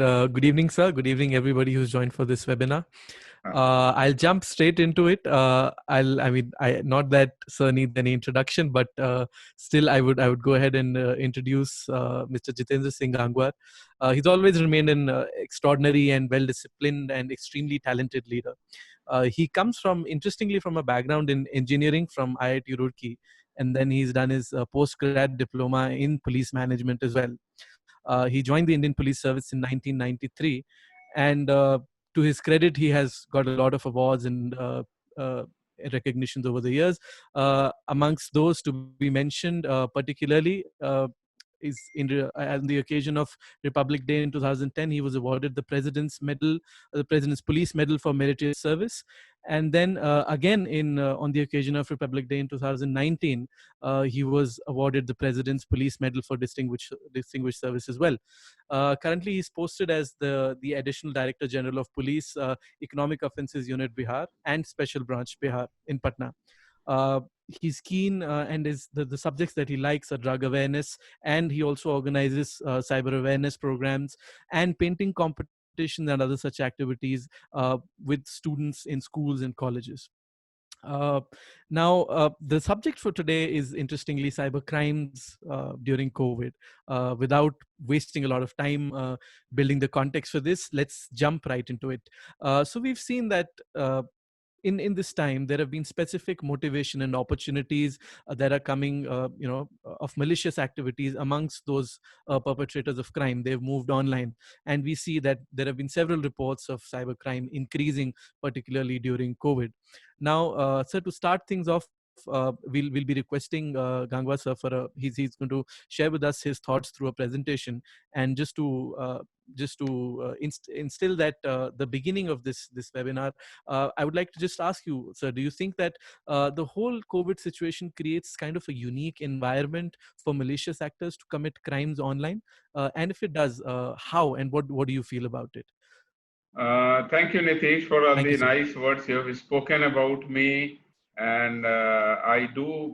good evening, sir. Good evening, everybody who's joined for this webinar. I'll jump straight into it. Not that sir needs any introduction, but still, I would go ahead and introduce Mr. Jitendra Singh Gangwar. He's always remained an extraordinary and well-disciplined and extremely talented leader. He comes interestingly, from a background in engineering from IIT Roorkee, and then he's done his post-grad diploma in police management as well. He joined the Indian Police Service in 1993, and to his credit, he has got a lot of awards and uh, recognitions over the years. Amongst those to be mentioned, particularly, is on the occasion of Republic Day in 2010, he was awarded the President's Medal, the President's Police Medal for Meritorious Service. And then again, on the occasion of Republic Day in 2019, he was awarded the President's Police Medal for Distinguished Service as well. Currently, he's posted as the Additional Director General of Police, Economic Offences Unit Bihar and Special Branch Bihar in Patna. He's keen and the subjects that he likes are drug awareness, and he also organizes cyber awareness programs and painting competitions and other such activities with students in schools and colleges. Now, the subject for today is, interestingly, cyber crimes during COVID. Without wasting a lot of time building the context for this, let's jump right into it. So we've seen that in this time, there have been specific motivation and opportunities that are coming, of malicious activities amongst those perpetrators of crime. They've moved online, and we see that there have been several reports of cybercrime increasing, particularly during COVID. Now, sir, to start things off, we'll be requesting Gangwar sir he's going to share with us his thoughts through a presentation, and just to instill that the beginning of this webinar, I would like to just ask you, sir, do you think that the whole COVID situation creates kind of a unique environment for malicious actors to commit crimes online? And if it does, how and what do you feel about it? Thank you, Nitish, for all Thank the you, sir. nice words you have spoken about me. And I do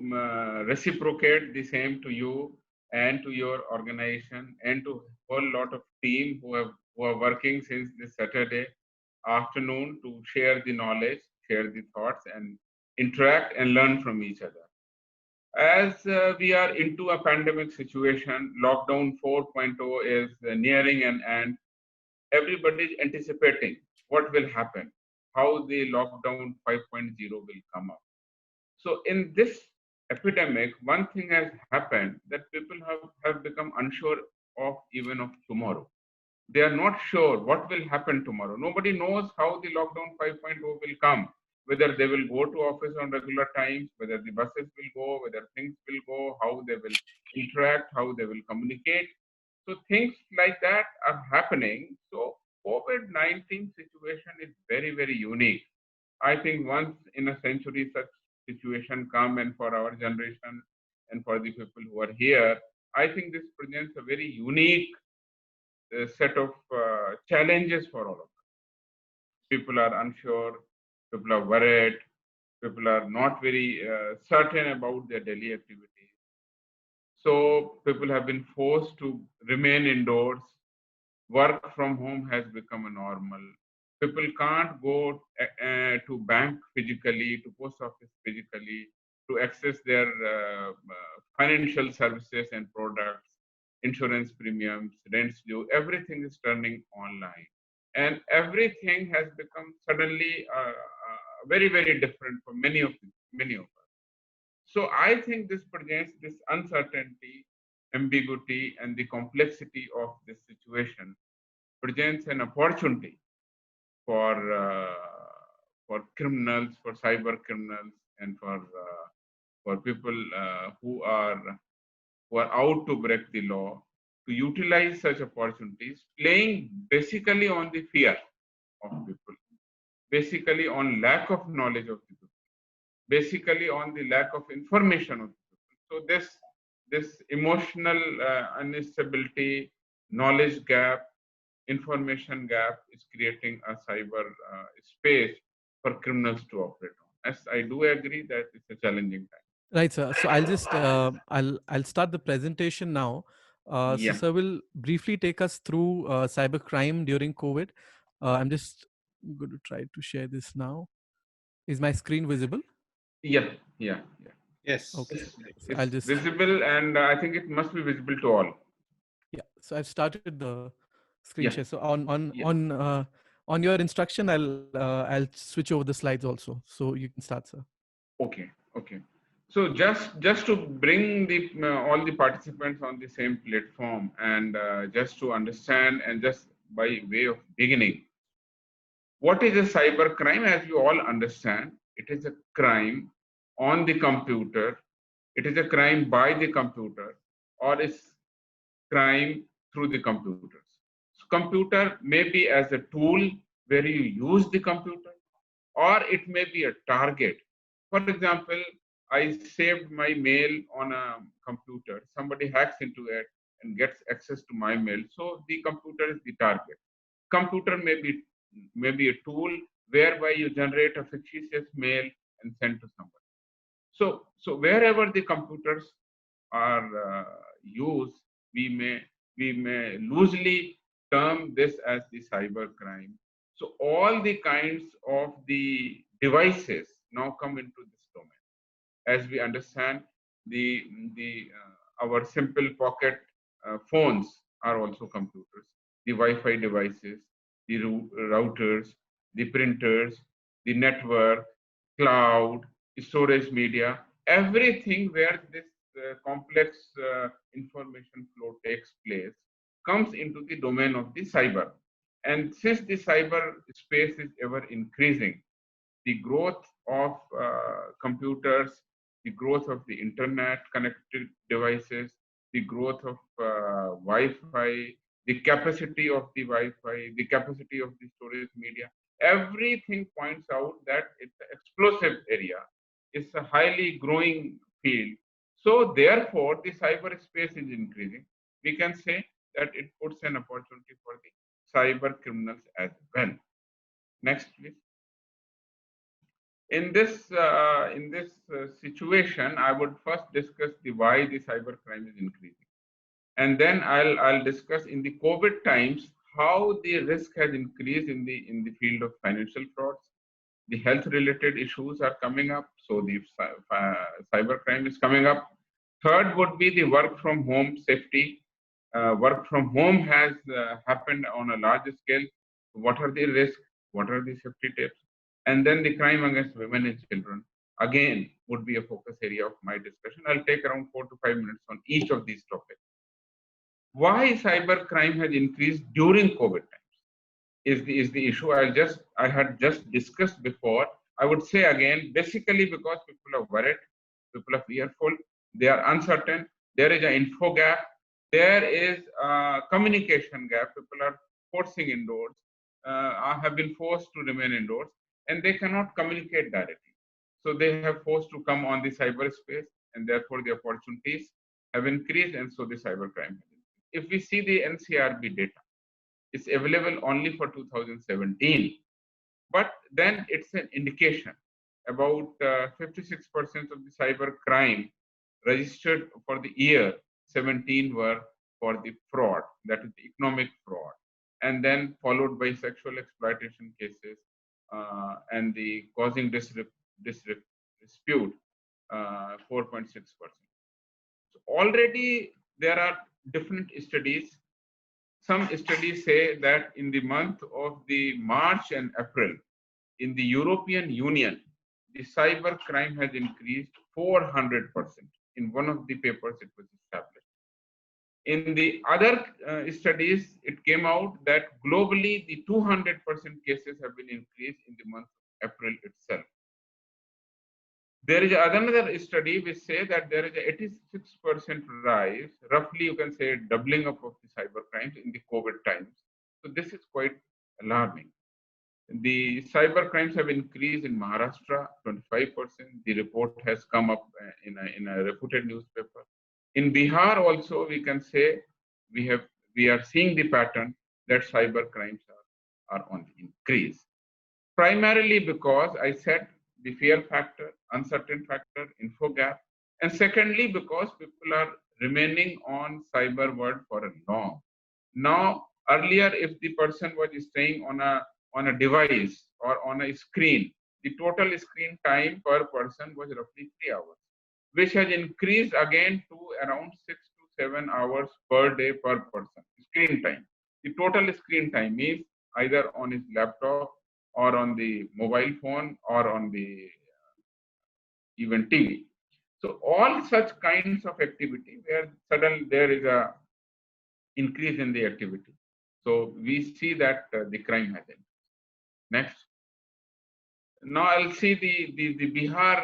reciprocate the same to you and to your organization and to a whole lot of team who are working since this Saturday afternoon to share the knowledge, share the thoughts, and interact and learn from each other. As we are into a pandemic situation, lockdown 4.0 is nearing an end. Everybody is anticipating what will happen, how the lockdown 5.0 will come up. So in this epidemic, one thing has happened that people have become unsure of even of tomorrow. They are not sure what will happen tomorrow. Nobody knows how the lockdown 5.0 will come, whether they will go to office on regular times, whether the buses will go, whether things will go, how they will interact, how they will communicate. So things like that are happening. So COVID-19 situation is very, very unique. I think once in a century such situation come, and for our generation and for the people who are here, I think this presents a very unique set of challenges for all of us. People are unsure, people are worried, people are not very certain about their daily activities. So people have been forced to remain indoors. Work from home has become a normal. People can't go to bank physically, to post office physically, to access their financial services and products, insurance premiums, rents due. Everything is turning online, and everything has become suddenly very, very different for many of us. So I think this presents this uncertainty, ambiguity, and the complexity of this situation presents an opportunity for criminals, for cyber criminals, and for people who are out to break the law, to utilize such opportunities, playing basically on the fear of people, basically on lack of knowledge of the people, basically on the lack of information of the people. So this emotional instability, knowledge gap, information gap is creating a cyber space for criminals to operate on. Yes, I do agree that it's a challenging time. Right, sir. So I'll just I'll start the presentation now. So, Yeah. sir will briefly take us through cybercrime during COVID. I'm just going to try to share this now. Is my screen visible? Yeah. Yeah. Yeah. Yes. Okay, so I'll It's just, visible, and I think it must be visible to all. yeah. So I've started the screen Yeah. share. So Yeah. on your instruction, I'll switch over the slides also. So you can start, sir. Okay. Okay. So just to bring the all the participants on the same platform, and just to understand, and just by way of beginning, what is a cyber crime? As you all understand, it is a crime on the computer. It is a crime by the computer, or is crime through the computers. So computer may be as a tool where you use the computer, or it may be a target. For example, I saved my mail on a computer. Somebody hacks into it and gets access to my mail. So the computer is the target. Computer may be a tool whereby you generate a fictitious mail and send to somebody. So wherever the computers are used, we may loosely term this as the cyber crime. So all the kinds of the devices now come into this domain. As we understand, the our simple pocket phones are also computers. The Wi-Fi devices, the routers, the printers, the network, cloud, storage media, everything where this complex information flow takes place comes into the domain of the cyber. And since the cyber space is ever increasing, the growth of computers, the growth of the internet connected devices, the growth of Wi-Fi, the capacity of the Wi-Fi, the capacity of the storage media, everything points out that it's an explosive area. It's a highly growing field. So therefore, the cyberspace is increasing. We can say that it puts an opportunity for the cyber criminals as well. Next, please. In this situation, I would first discuss the why the cybercrime is increasing, and then I'll discuss in the COVID times how the risk has increased in the field of financial frauds. The health related issues are coming up, so the cybercrime is coming up. Third would be the work from home safety. Work from home has happened on a large scale. What are the risks? What are the safety tips? And then the crime against women and children, again, would be a focus area of my discussion. I'll take around 4 to 5 minutes on each of these topics. Why cyber crime has increased during COVID times is the issue I had just discussed before. I would say again, basically because people are worried, people are fearful, they are uncertain, there is an info gap, there is a communication gap, people are forcing indoors, have been forced to remain indoors, and they cannot communicate directly. So they have forced to come on the cyberspace, and therefore the opportunities have increased, and so the cybercrime has increased. If we see the NCRB data, it's available only for 2017, but then it's an indication. About 56% of the cyber crime registered for the year 17 were for the fraud, that is the economic fraud, and then followed by sexual exploitation cases and the causing dispute, 4.6%. So already there are different studies. Some studies say that in the month of the March and April, in the European Union, the cyber crime has increased 400%. In one of the papers, it was established. In the other studies, it came out that globally, the 200% cases have been increased in the month of April itself. There is another study which says that there is a 86% rise, roughly you can say doubling up of the cyber crimes in the COVID times. So this is quite alarming. The cyber crimes have increased in Maharashtra 25%. The report has come up in a reputed newspaper. In Bihar also, we can say we are seeing the pattern that cyber crimes are on the increase. Primarily because I said the fear factor, uncertain factor, info gap, and secondly because people are remaining on cyber world for a long. Now, earlier, if the person was staying on a device or on a screen, the total screen time per person was roughly 3 hours, which has increased again to around 6 to 7 hours per day per person. Screen time. The total screen time means either on his laptop or on the mobile phone or on the even TV. So all such kinds of activity where suddenly there is a increase in the activity. So we see that the crime has increased. Next. Now I'll see the Bihar.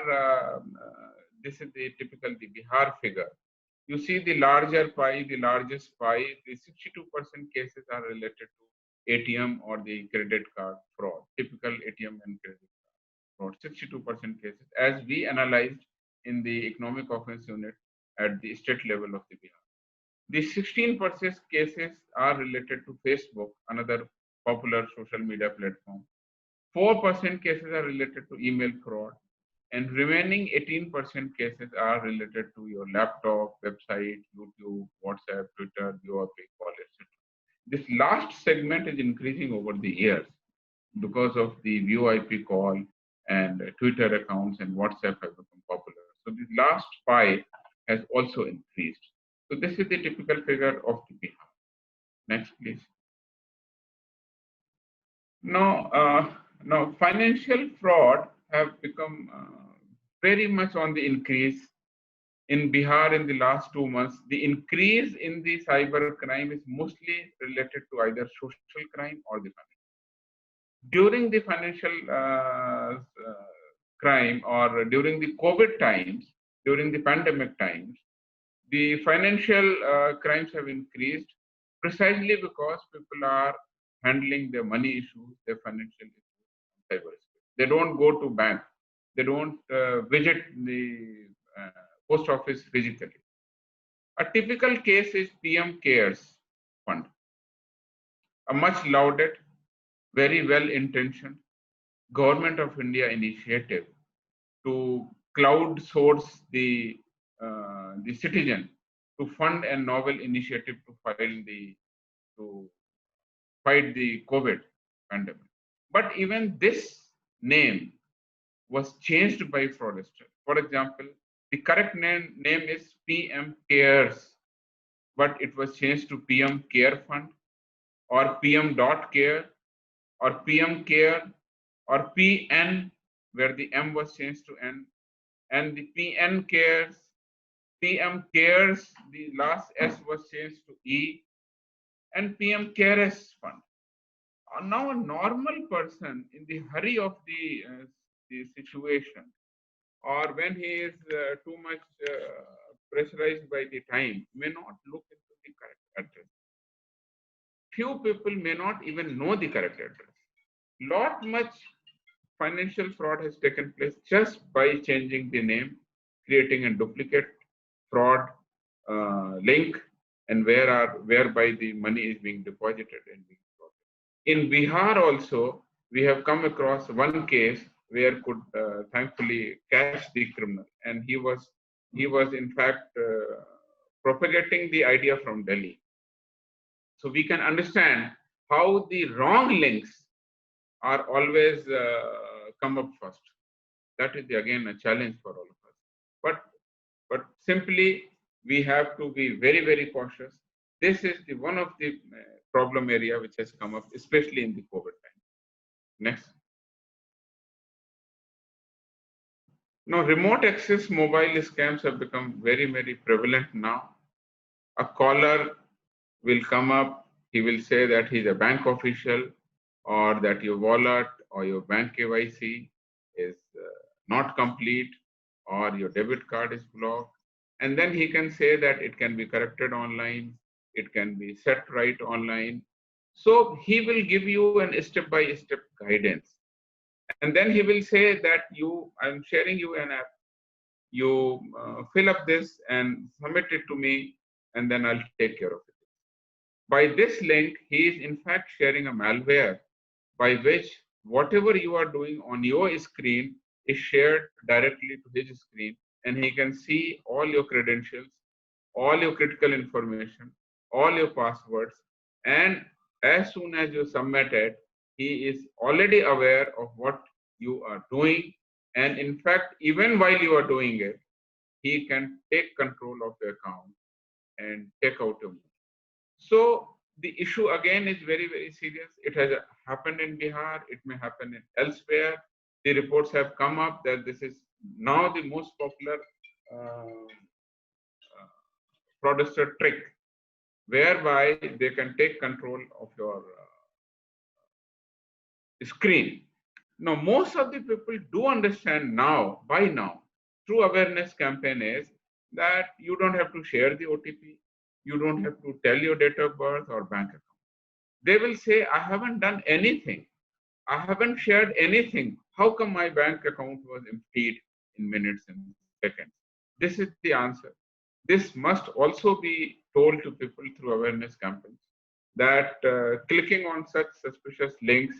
This is the typical the Bihar figure. You see the larger pie, the largest pie. The 62% cases are related to ATM or the credit card fraud. Typical ATM and credit card fraud. 62% cases, as we analyzed in the economic offense unit at the state level of the Bihar. The 16% cases are related to Facebook, another popular social media platform. 4% cases are related to email fraud, and remaining 18% cases are related to your laptop, website, YouTube, WhatsApp, Twitter, VoIP call, etc. This last segment is increasing over the years because of the VoIP call and Twitter accounts and WhatsApp have become popular. So the last pie has also increased. So this is the typical figure of the Bihar. Next, please. Now, financial fraud have become very much on the increase in Bihar in the last 2 months. The increase in the cyber crime is mostly related to either social crime or the financial. During the financial crime or during the COVID times, during the pandemic times, the financial crimes have increased precisely because people are handling their money issues, their financial issues, cyberspace. They don't go to bank. They don't visit the post office physically. A typical case is PM CARES fund, a much lauded, very well intentioned government of India initiative to cloud source the citizen to fund a novel initiative to fight the COVID pandemic. But even this name was changed by fraudsters. For example, the correct name is PM CARES, but it was changed to PM Care Fund or PM.care or PM Care or PN, where the M was changed to N, and the PN Cares, PM Cares, the last S was changed to E, and PM CARES Fund. Now, a normal person in the hurry of the situation, or when he is too much pressurized by the time, may not look into the correct address. Few people may not even know the correct address. Lot much financial fraud has taken place just by changing the name, creating a duplicate fraud link, and whereby the money is being deposited and being frauded. In Bihar also, we have come across one case where could thankfully catch the criminal, and he was in fact propagating the idea from Delhi. So we can understand how the wrong links are always come up first. That is again a challenge for all of us. But simply we have to be very, very cautious. This is one of the problem area which has come up, especially in the COVID time. Next. Now, remote access mobile scams have become very, very prevalent now. A caller will come up, he will say that he's a bank official, or that your wallet or your bank KYC is not complete, or your debit card is blocked. And then he can say that it can be corrected online, it can be set right online. So he will give you a step-by-step guidance. And then he will say that I'm sharing you an app, you fill up this and submit it to me, and then I'll take care of it. By this link, he is in fact sharing a malware by which whatever you are doing on your screen is shared directly to his screen, and he can see all your credentials, all your critical information, all your passwords, and as soon as you submit it, he is already aware of what you are doing. And in fact, even while you are doing it, he can take control of the account and take out your money. So the issue again is very, very serious. It has happened in Bihar. It may happen in elsewhere. The reports have come up that this is now the most popular fraudster trick, whereby they can take control of your screen. Now, most of the people do understand now, by now, through awareness campaign is that you don't have to share the OTP, you don't have to tell your date of birth or bank account. They will say, I haven't done anything. I haven't shared anything. How come my bank account was emptied in minutes and seconds? This is the answer. This must also be told to people through awareness campaigns that clicking on such suspicious links,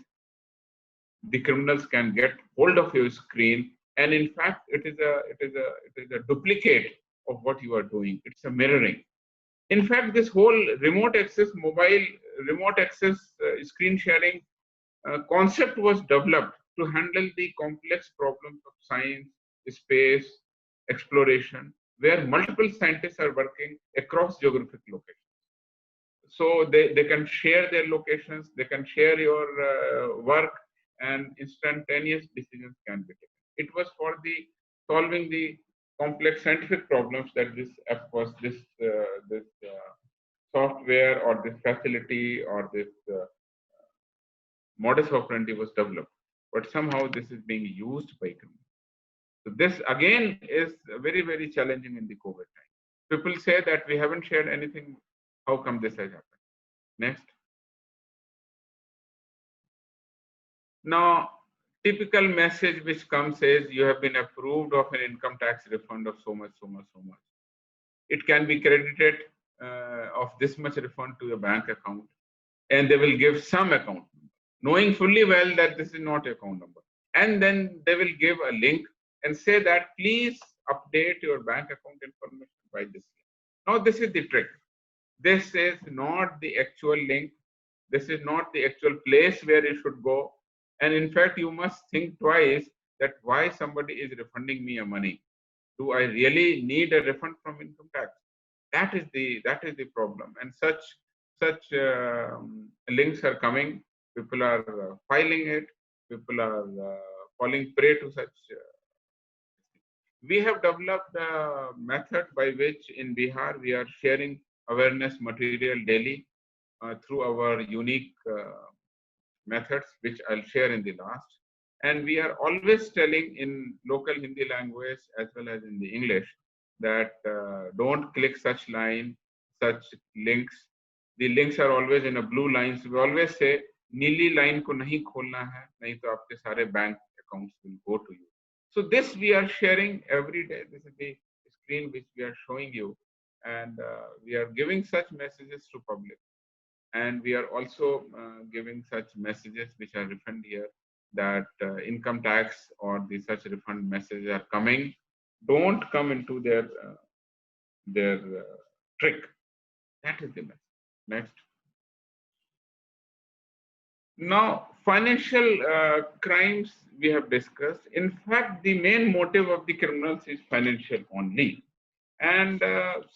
the criminals can get hold of your screen, and in fact, it is a duplicate of what you are doing. It's a mirroring. In fact, this whole remote access mobile, remote access screen sharing concept was developed to handle the complex problems of science, space, exploration, where multiple scientists are working across geographic locations. So they can share their locations, they can share your work, and instantaneous decisions can be taken. It was for the solving the complex scientific problems that this app was, this software or this facility or this modus operandi was developed. But somehow this is being used by criminals. So this again is very, very challenging in the COVID time. People say that we haven't shared anything. How come this has happened? Next. Now, typical message which comes is you have been approved of an income tax refund of so much, so much, so much. It can be credited of this much refund to your bank account, and they will give some account number, knowing fully well that this is not your account number. And then they will give a link and say that please update your bank account information by this link. Now, this is the trick. This is not the actual link. This is not the actual place where you should go. And in fact, you must think twice that why somebody is refunding me a money. Do I really need a refund from income tax? That is the problem. And such links are coming. People are filing it. People are falling prey to such. We have developed a method by which in Bihar we are sharing awareness material daily through our unique methods, which I'll share in the last. And we are always telling in local Hindi language as well as in the English that don't click such line, such links. The links are always in a blue line. So we always say, नीली line को नहीं खोलना है, नहीं तो आपके सारे bank accounts will go to you. So this we are sharing every day. This is the screen which we are showing you, and we are giving such messages to public. And we are also giving such messages which are refund here, that income tax or the such refund messages are coming. Don't come into their trick. That is the message. Next. Now, financial crimes we have discussed. In fact, the main motive of the criminals is financial only. And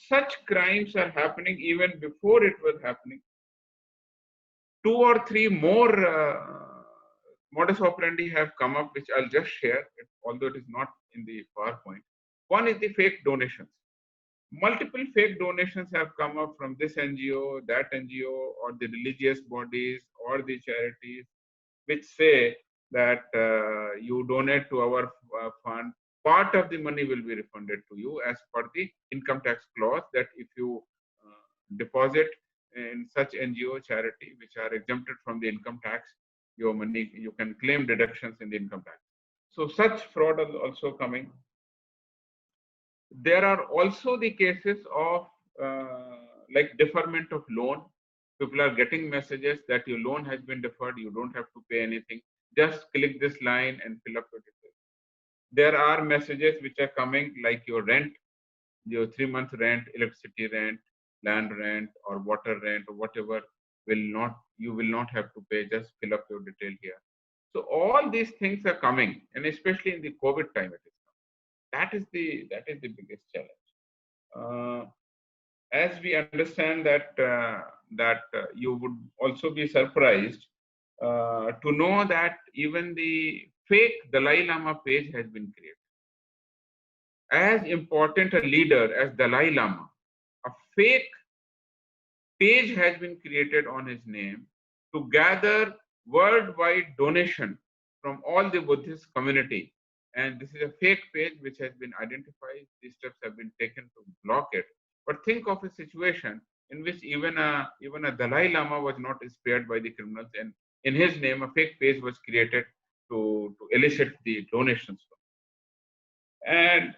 such crimes are happening even before it was happening. 2 or 3 more modus operandi have come up, which I'll just share, although it is not in the PowerPoint. One is the fake donations. Multiple fake donations have come up from this NGO, that NGO, or the religious bodies or the charities, which say that you donate to our fund, part of the money will be refunded to you as per the income tax clause, that if you deposit in such NGO charity which are exempted from the income tax, your money, you can claim deductions in the income tax. So such fraud is also coming. There are also the cases of like deferment of loan. People are getting messages that your loan has been deferred, you don't have to pay anything. Just click this line and fill up your details. There are messages which are coming like your rent your 3 month rent, electricity rent, land rent, or water rent, or whatever you will not have to pay. Just fill up your detail here. So all these things are coming, and especially in the COVID time, it is coming. That is the biggest challenge. As we understand that you would also be surprised to know that even the fake Dalai Lama page has been created. As important a leader as Dalai Lama, a fake page has been created on his name to gather worldwide donation from all the Buddhist community. And this is a fake page which has been identified. These steps have been taken to block it. But think of a situation in which even a Dalai Lama was not spared by the criminals, and in his name a fake page was created to elicit the donations. And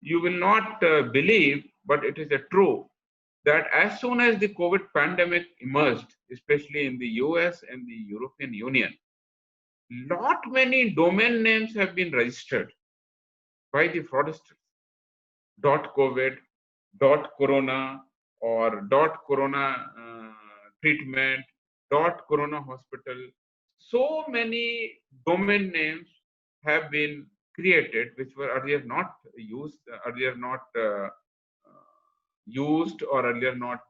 you will not believe, but it is a true that as soon as the COVID pandemic emerged, especially in the US and the European Union, not many domain names have been registered by the fraudsters. .covid, .corona, or .corona treatment, .corona hospital. So many domain names have been created which were earlier not used, used or earlier not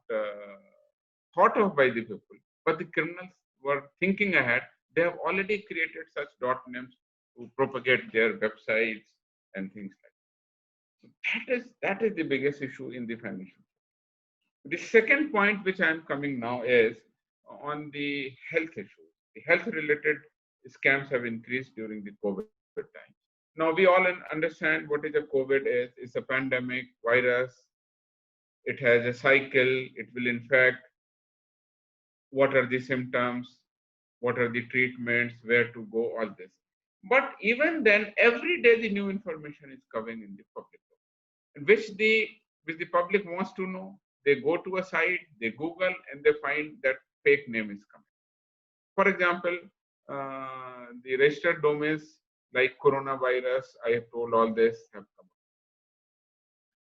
thought of by the people. But the criminals were thinking ahead. They have already created such names to propagate their websites and things like that. That is the biggest issue in the financial. The second point which I am coming now is on the health issues. The health related scams have increased during the COVID time. Now we all understand what is a COVID is. It's a pandemic virus. It has a cycle. It will infect. What are the symptoms? What are the treatments? Where to go? All this. But even then, every day the new information is coming in the public, which the public wants to know. They go to a site, they Google, and they find that fake name is coming. For example, the registered domains like coronavirus, I have told all this have come.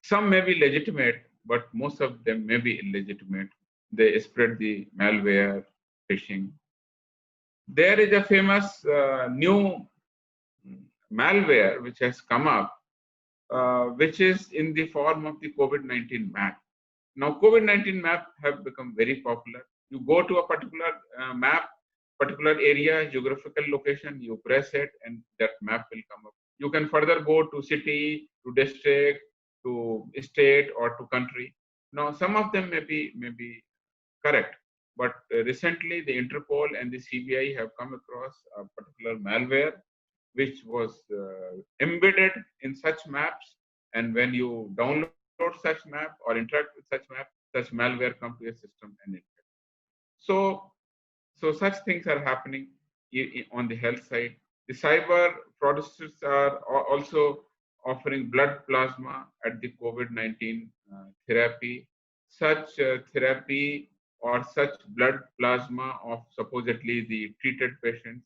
Some may be legitimate, but most of them may be illegitimate. They spread the malware, phishing. There is a famous new malware which has come up, which is in the form of the COVID-19 map. Now, COVID-19 map have become very popular. You go to a particular map, particular area, geographical location, you press it, and that map will come up. You can further go to city, to district, to state, or to country. Now, some of them may be correct, but recently the Interpol and the CBI have come across a particular malware which was embedded in such maps, and when you download such map or interact with such map, such malware come to your system and infect. So such things are happening on the health side. The cyber fraudsters are also offering blood plasma at the COVID-19 therapy. Such therapy or such blood plasma of supposedly the treated patients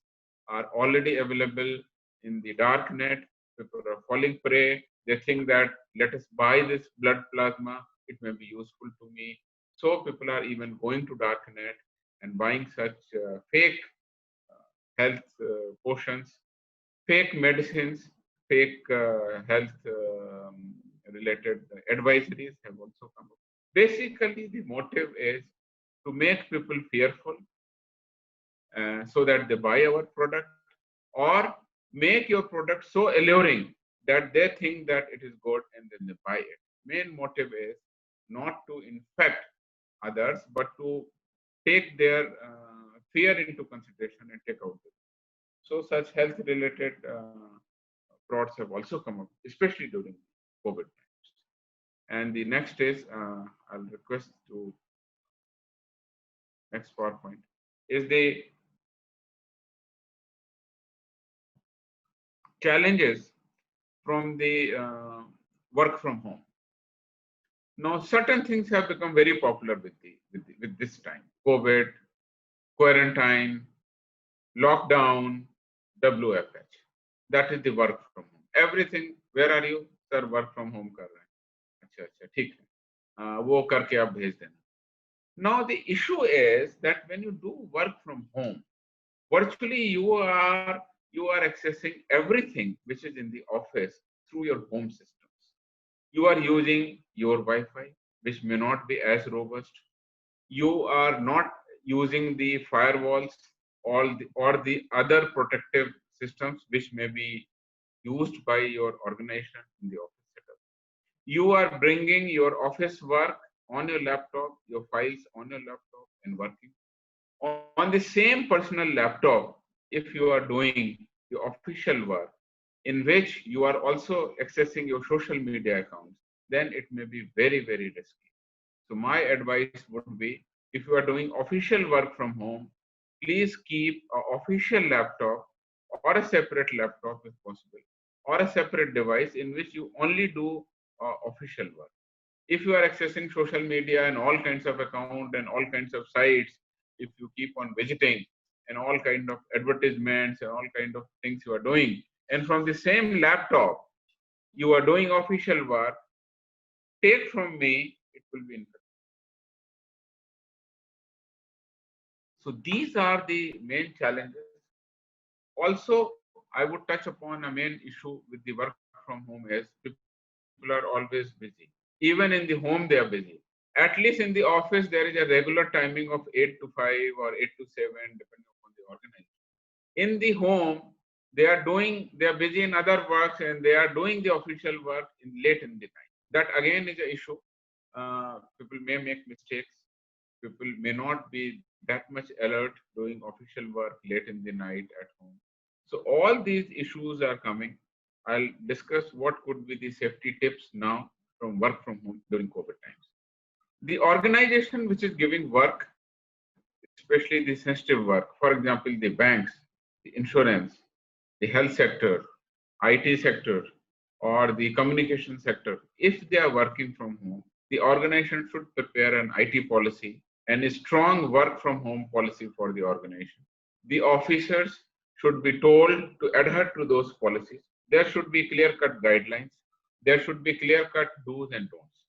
are already available in the dark net. People are falling prey. They think that let us buy this blood plasma, it may be useful to me. So people are even going to dark net and buying such fake health potions, fake medicines, fake health related advisories have also come up. Basically, the motive is to make people fearful so that they buy our product, or make your product so alluring that they think that it is good and then they buy it. Main motive is not to infect others, but to take their fear into consideration and take out. So such health related frauds have also come up, especially during COVID times. And the next is, I'll request to next PowerPoint, is the challenges from the work from home. Now, certain things have become very popular with this time: COVID, quarantine, lockdown, WFH. That is the work from home. Everything. Where are you, sir? Work from home. Kar rahe. अच्छा अच्छा ठीक है, वो करके आप भेज देना. Now the issue is that when you do work from home, virtually you are accessing everything which is in the office through your home systems. You are using your Wi-Fi, which may not be as robust. You are not using the firewalls or the other protective systems which may be used by your organization in the office setup. You are bringing your office work on your laptop, your files on your laptop and working. On the same personal laptop, if you are doing your official work in which you are also accessing your social media accounts, then it may be very, very risky. So my advice would be, if you are doing official work from home, please keep an official laptop or a separate laptop if possible, or a separate device in which you only do official work. If you are accessing social media and all kinds of account and all kinds of sites, if you keep on visiting and all kind of advertisements and all kind of things you are doing, and from the same laptop you are doing official work, take from me, it will be infected. So these are the main challenges. Also, I would touch upon a main issue with the work from home is people are always busy. Even in the home, they are busy. At least in the office, there is a regular timing of 8 to 5 or 8 to 7, depending upon the organization. In the home, they are busy in other works and they are doing the official work late in the night. That again is an issue. People may make mistakes. People may not be that much alert doing official work late in the night at home. So all these issues are coming. I'll discuss what could be the safety tips now from work from home during COVID times. The organization which is giving work, especially the sensitive work, for example, the banks, the insurance, the health sector, IT sector, or the communication sector, if they are working from home, the organization should prepare an IT policy and a strong work from home policy for the organization. The officers should be told to adhere to those policies. There should be clear cut guidelines. There should be clear cut do's and don'ts.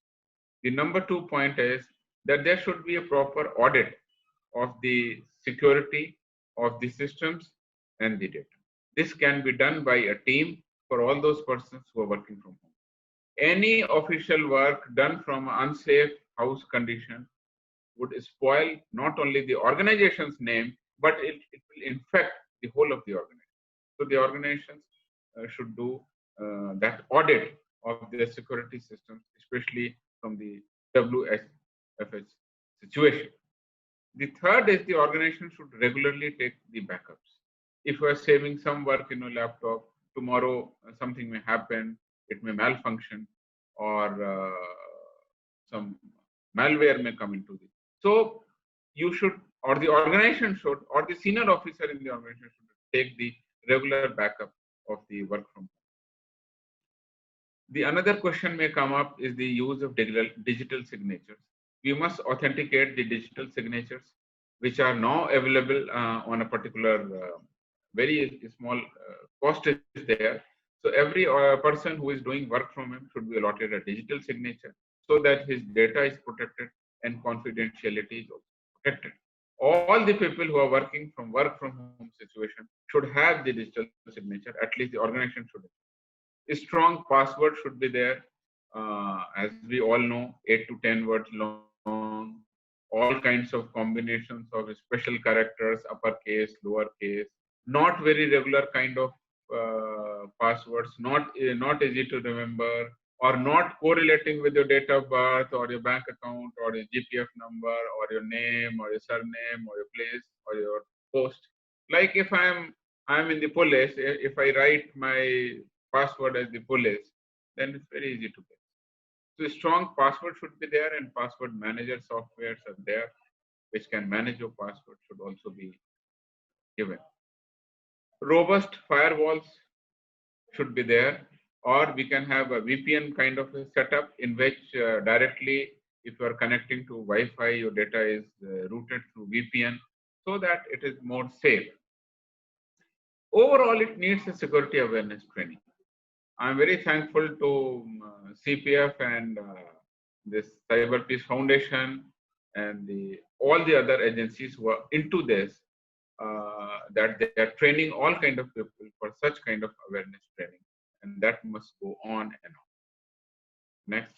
The number 2 point is that there should be a proper audit of the security of the systems and the data. This can be done by a team for all those persons who are working from home. Any official work done from an unsafe house condition would spoil not only the organization's name, but it will infect the whole of the organization. So the organizations should do that audit of their security systems, especially from the WSFS situation. The third is the organization should regularly take the backups. If you are saving some work in your laptop, tomorrow something may happen, it may malfunction, or some malware may come into this. So you should, or the organization should, or the senior officer in the organization should take the regular backup of the work from home. The another question may come up is the use of digital signatures. We must authenticate the digital signatures, which are now available on a particular very small cost is there. So every person who is doing work from him should be allotted a digital signature so that his data is protected and confidentiality is also protected. All the people who are working from work from home situation should have the digital signature. At least the organization should. A strong password should be there. As we all know, 8 to 10 words long, all kinds of combinations of special characters, uppercase, lowercase, not very regular kind of passwords, not easy to remember, or not correlating with your date of birth or your bank account or your GPF number or your name or your surname or your place or your post. Like if I'm in the police, if I write my password as the police, then it's very easy to get. So a strong password should be there, and password manager softwares are there, which can manage your password should also be given. Robust firewalls should be there, or we can have a VPN kind of a setup in which directly, if you are connecting to Wi-Fi, your data is routed through VPN so that it is more safe. Overall, it needs a security awareness training. I'm very thankful to CPF and this Cyber Peace Foundation and all the other agencies who are into this, that they are training all kind of people for such kind of awareness training, and that must go on and on. Next.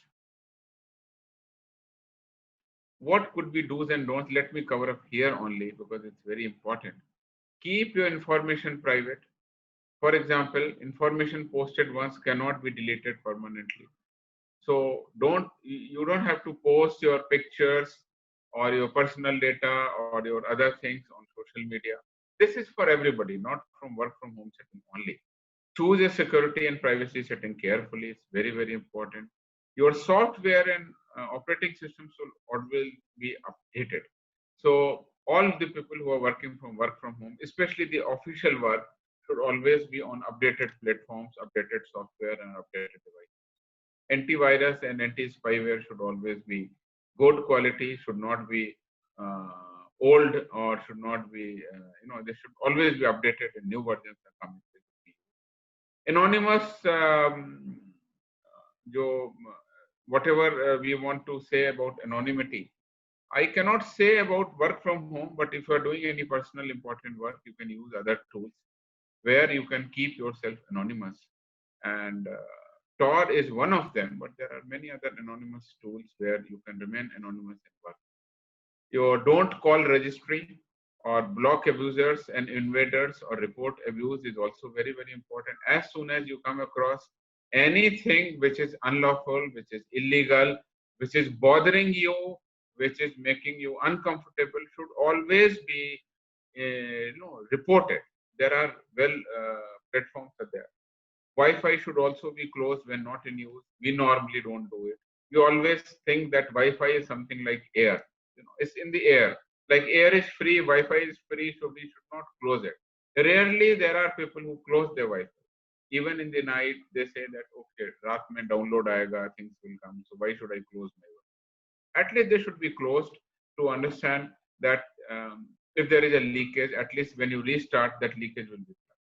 What could be do's and don'ts? Let me cover up here only because it's very important. Keep your information private. For example, information posted once cannot be deleted permanently. So you don't have to post your pictures or your personal data or your other things on social media. This is for everybody, not from work from home setting only. Choose a security and privacy setting carefully. It's very, very important. Your software and operating systems will always be updated. So all the people who are working from work from home, especially the official work, should always be on updated platforms, updated software, and updated devices. Antivirus and anti-spyware should always be good quality, should not be old, or should not be, they should always be updated and new versions are coming. Anonymous, whatever we want to say about anonymity, I cannot say about work from home, but if you are doing any personal important work, you can use other tools where you can keep yourself anonymous. And Tor is one of them, but there are many other anonymous tools where you can remain anonymous at work. Your don't call registry or block abusers and invaders or report abuse is also very, very important. As soon as you come across anything which is unlawful, which is illegal, which is bothering you, which is making you uncomfortable, should always be reported. There are platforms are there. Wi-Fi should also be closed when not in use. We normally don't do it. We always think that Wi-Fi is something like air. It's in the air. Like air is free, Wi-Fi is free, so we should not close it. Rarely there are people who close their Wi-Fi. Even in the night, they say that, okay, raat mein download aayega, things will come. So why should I close my Wi-Fi? At least they should be closed to understand that if there is a leakage, at least when you restart, that leakage will be stopped.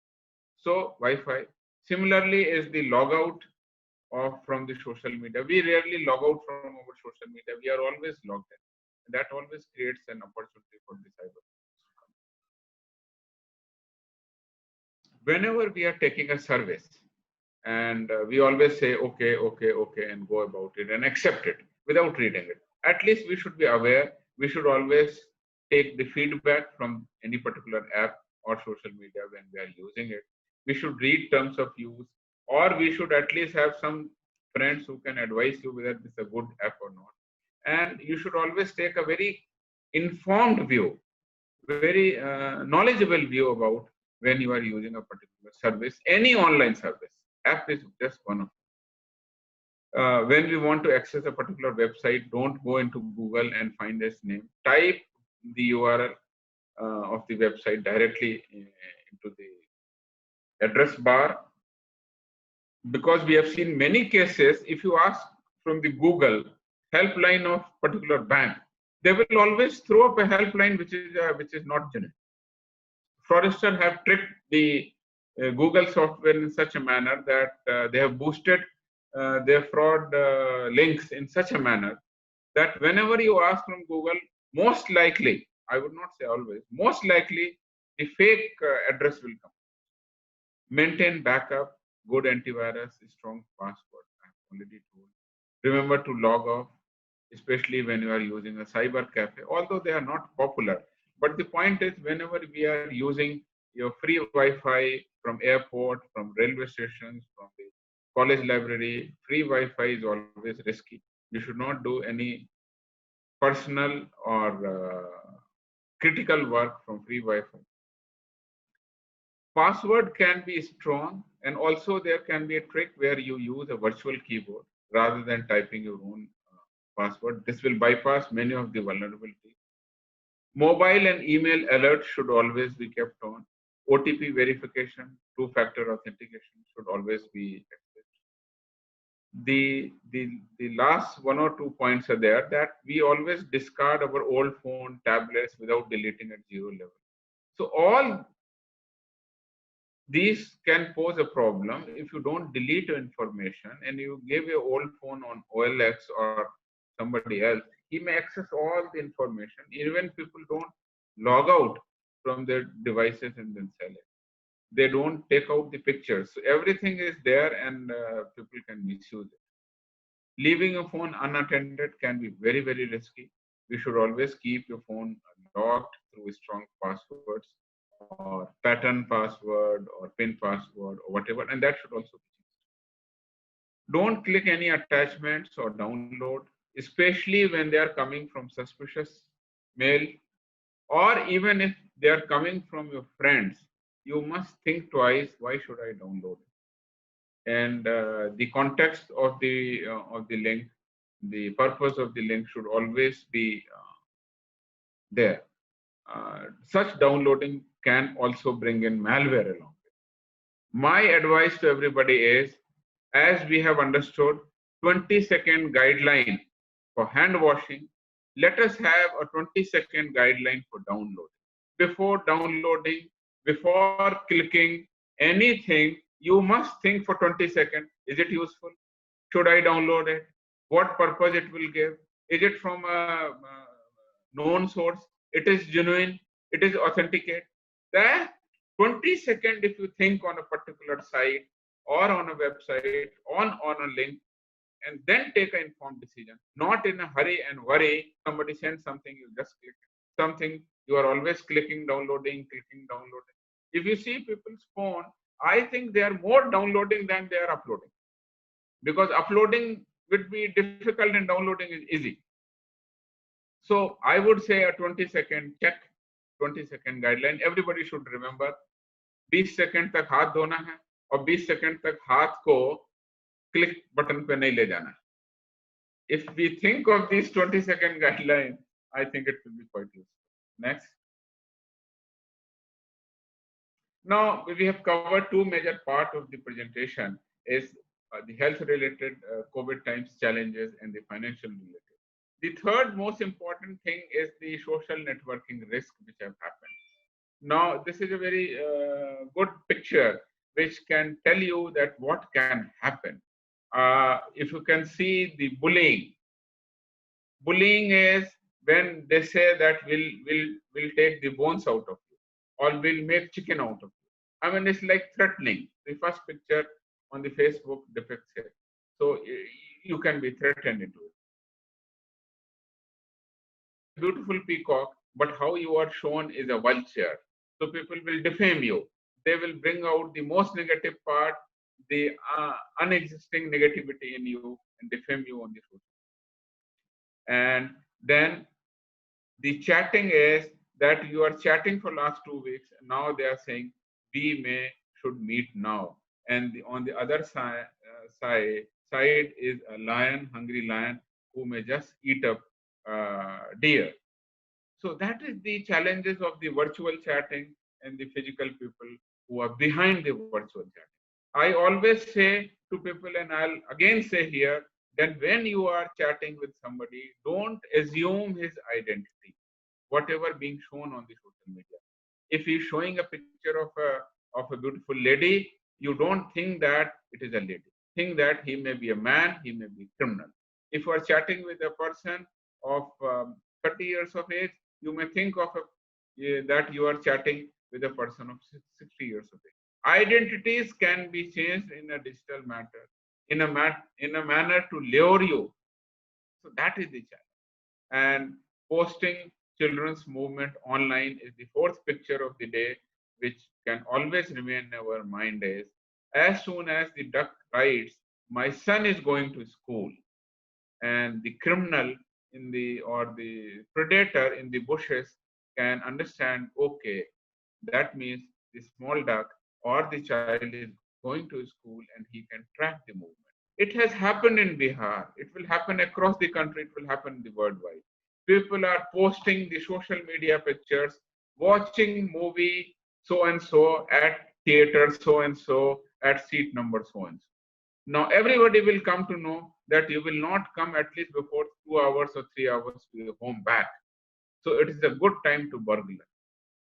So Wi-Fi. Similarly, is the logout from the social media. We rarely log out from our social media. We are always logged in. That always creates an opportunity for the cyber. Whenever we are taking a service, and we always say, okay, and go about it and accept it without reading it. At least we should be aware. We should always take the feedback from any particular app or social media when we are using it. We should read terms of use, or we should at least have some friends who can advise you whether this is a good app or not. And you should always take a very informed view, very knowledgeable view about when you are using a particular service, any online service. App is just one of them. When we want to access a particular website, don't go into Google and find this name. Type the URL of the website directly into the address bar. Because we have seen many cases, if you ask from the Google helpline of particular bank, they will always throw up a helpline which is not genuine. Fraudsters have tricked the Google software in such a manner that they have boosted their fraud links in such a manner that whenever you ask from Google, most likely, I would not say always, most likely the fake address will come. Maintain backup, good antivirus, strong password. I have already told. Remember to log off, especially when you are using a cyber cafe, although they are not popular. But the point is, whenever we are using your free Wi-Fi from airport, from railway stations, from the college library, free Wi-Fi is always risky. You should not do any personal or critical work from free Wi-Fi. Password can be strong, and also there can be a trick where you use a virtual keyboard rather than typing your own password. This will bypass many of the vulnerabilities. Mobile and email alerts should always be kept on. OTP verification, two-factor authentication should always be accessed. The last 1 or 2 points are there that we always discard our old phone, tablets without deleting at 0 level. So all These can pose a problem if you don't delete your information and you give your old phone on OLX or somebody else. He may access all the information. Even people don't log out from their devices and then sell it. They don't take out the pictures. So everything is there and people can misuse it. Leaving a phone unattended can be very, very risky. You should always keep your phone locked through strong passwords or pattern password or pin password or whatever, and that should also be changed. Don't click any attachments or download, especially when they are coming from suspicious mail, or even if they are coming from your friends. You must think twice, why should I download it? And the context of the link, the purpose of the link should always be there. Such downloading can also bring in malware along with it. My advice to everybody is, as we have understood 20-second guideline for hand washing, let us have a 20-second guideline for downloading. Before downloading, before clicking anything, you must think for 20 seconds, is it useful? Should I download it? What purpose it will give? Is it from a known source? It is genuine? It is authenticate? That 20 seconds, if you think on a particular site or on a website, on a link, and then take an informed decision, not in a hurry and worry. Somebody sends something, you just click something, you are always clicking, downloading, clicking, downloading. If you see people's phone, I think they are more downloading than they are uploading, because uploading would be difficult and downloading is easy. So I would say a 20-second check, 20-second guideline. Everybody should remember 20 second तक हाथ धोना है और 20 second तक हाथ को click button पे नहीं ले जाना है. If we think of these 20-second guidelines, I think it will be quite useful. Next. Now we have covered two major parts of the presentation: is the health-related COVID times challenges and the financial-related. The third most important thing is the social networking risk which have happened. Now this is a very good picture which can tell you that what can happen. If you can see the bullying. Bullying is when they say that we'll take the bones out of you, or we'll make chicken out of you. I mean, it's like threatening. The first picture on the Facebook depicts it. So you can be threatened into it. Beautiful peacock, but how you are shown is a vulture. So people will defame you. They will bring out the most negative part, the unexisting negativity in you, and defame you on the social. And then the chatting is that you are chatting for last 2 weeks. And now they are saying we should meet now. And on the other side is a lion, hungry lion, who may just eat up deer. So that is the challenges of the virtual chatting and the physical people who are behind the virtual chatting. I always say to people, and I'll again say here, that when you are chatting with somebody, don't assume his identity, whatever being shown on the social media. If he's showing a picture of a beautiful lady, you don't think that it is a lady. Think that he may be a man, he may be a criminal. If you are chatting with a person of 30 years of age, you may think of that you are chatting with a person of 60 years of age. Identities can be changed in a digital matter, in a manner to lure you. So that is the challenge. And posting children's movement online is the fourth picture of the day, which can always remain in our mind is, as soon as the duck writes, my son is going to school, and the criminal or the predator in the bushes can understand, okay, that means the small duck or the child is going to school and he can track the movement. It has happened in Bihar. It will happen across the country. It will happen in the worldwide. People are posting the social media pictures, watching movie so-and-so at theater so-and-so at seat number so-and-so. Now everybody will come to know that you will not come at least before 2 hours or 3 hours to your home back. So it is a good time to burglar.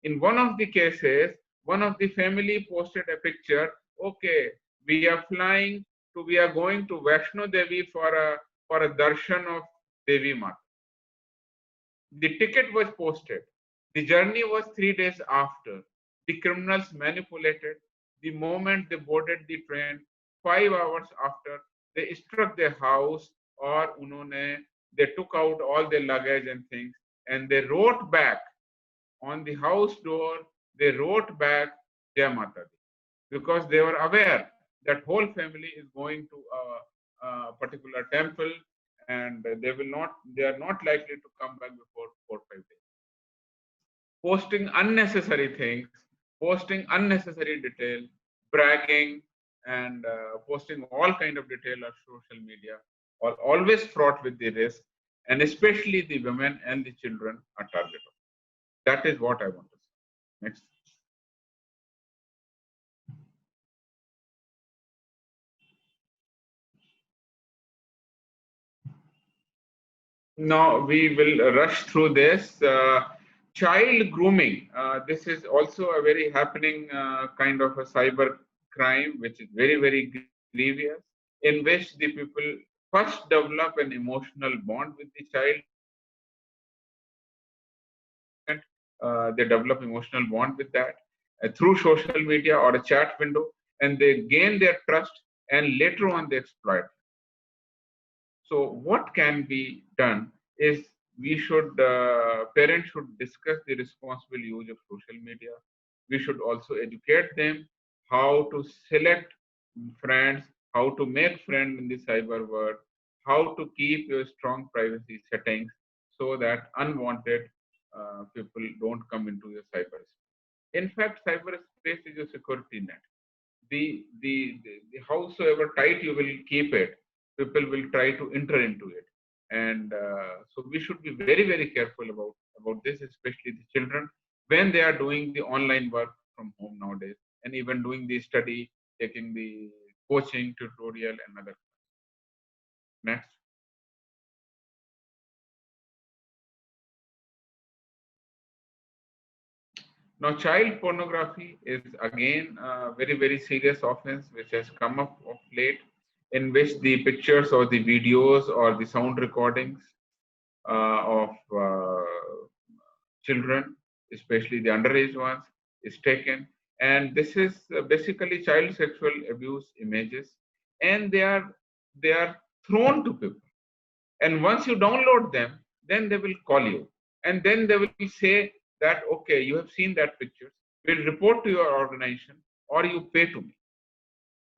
In one of the cases, One of the family posted a picture. Okay, we are going to Vaishno Devi for a darshan of Devi Mata. The ticket was posted. The journey was 3 days after. The criminals manipulated. The moment they boarded the train, 5 hours after, they struck their house or they took out all their luggage and things, and they wrote back on the house door, they wrote back Jai Mata Di, because they were aware that whole family is going to a particular temple, and they are not likely to come back before 4 or 5 days. Posting unnecessary things, posting unnecessary detail, bragging, and posting all kind of detail on social media are always fraught with the risk, and especially the women and the children are targeted. That is what I want to say. Next. Now we will rush through this. Child grooming. This is also a very happening kind of a cyber crime, which is very, very grievous, in which the people first develop an emotional bond with the child. They develop emotional bond with that through social media or a chat window, and they gain their trust, and later on they exploit. So what can be done is parents should discuss the responsible use of social media. We should also educate them how to select friends, how to make friends in the cyber world, how to keep your strong privacy settings so that unwanted people don't come into your cyberspace. In fact, cyberspace is a security net. The howsoever tight you will keep it, people will try to enter into it, and so we should be very, very careful about this, especially the children when they are doing the online work from home nowadays, and even doing the study, taking the coaching tutorial and other. Next. Now, child pornography is again a very, very serious offense which has come up of late, in which the pictures or the videos or the sound recordings of children, especially the underage ones, is taken. And this is basically child sexual abuse images, and they are thrown to people. And once you download them, then they will call you, and then they will say that, okay, you have seen that picture, we'll report to your organization, or you pay to me.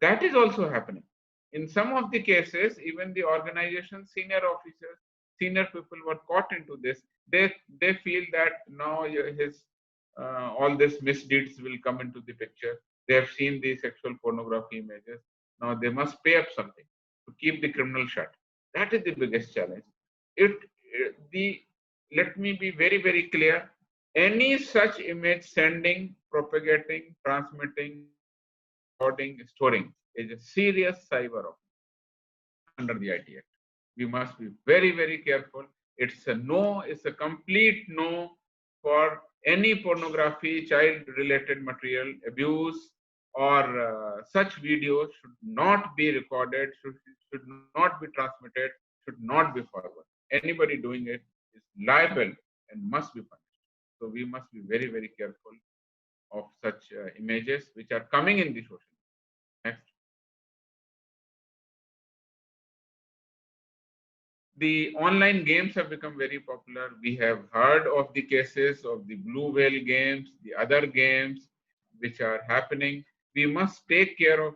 That is also happening. In some of the cases, even the organization senior officers, senior people were caught into this. They feel that now his all these misdeeds will come into the picture. They have seen the sexual pornography images. Now they must pay up something to keep the criminal shut. That is the biggest challenge. It the Let me be very, very clear. Any such image sending, propagating, transmitting, recording, storing is a serious cyber offense under the IT Act. We must be very, very careful. It's a no, it's a complete no for any pornography, child related material, abuse, or such videos should not be recorded, should not be transmitted, should not be forwarded. Anybody doing it is liable and must be punished. So we must be very, very careful of such images which are coming in the social media. Next. The online games have become very popular. We have heard of the cases of the blue whale games, the other games which are happening. We must take care of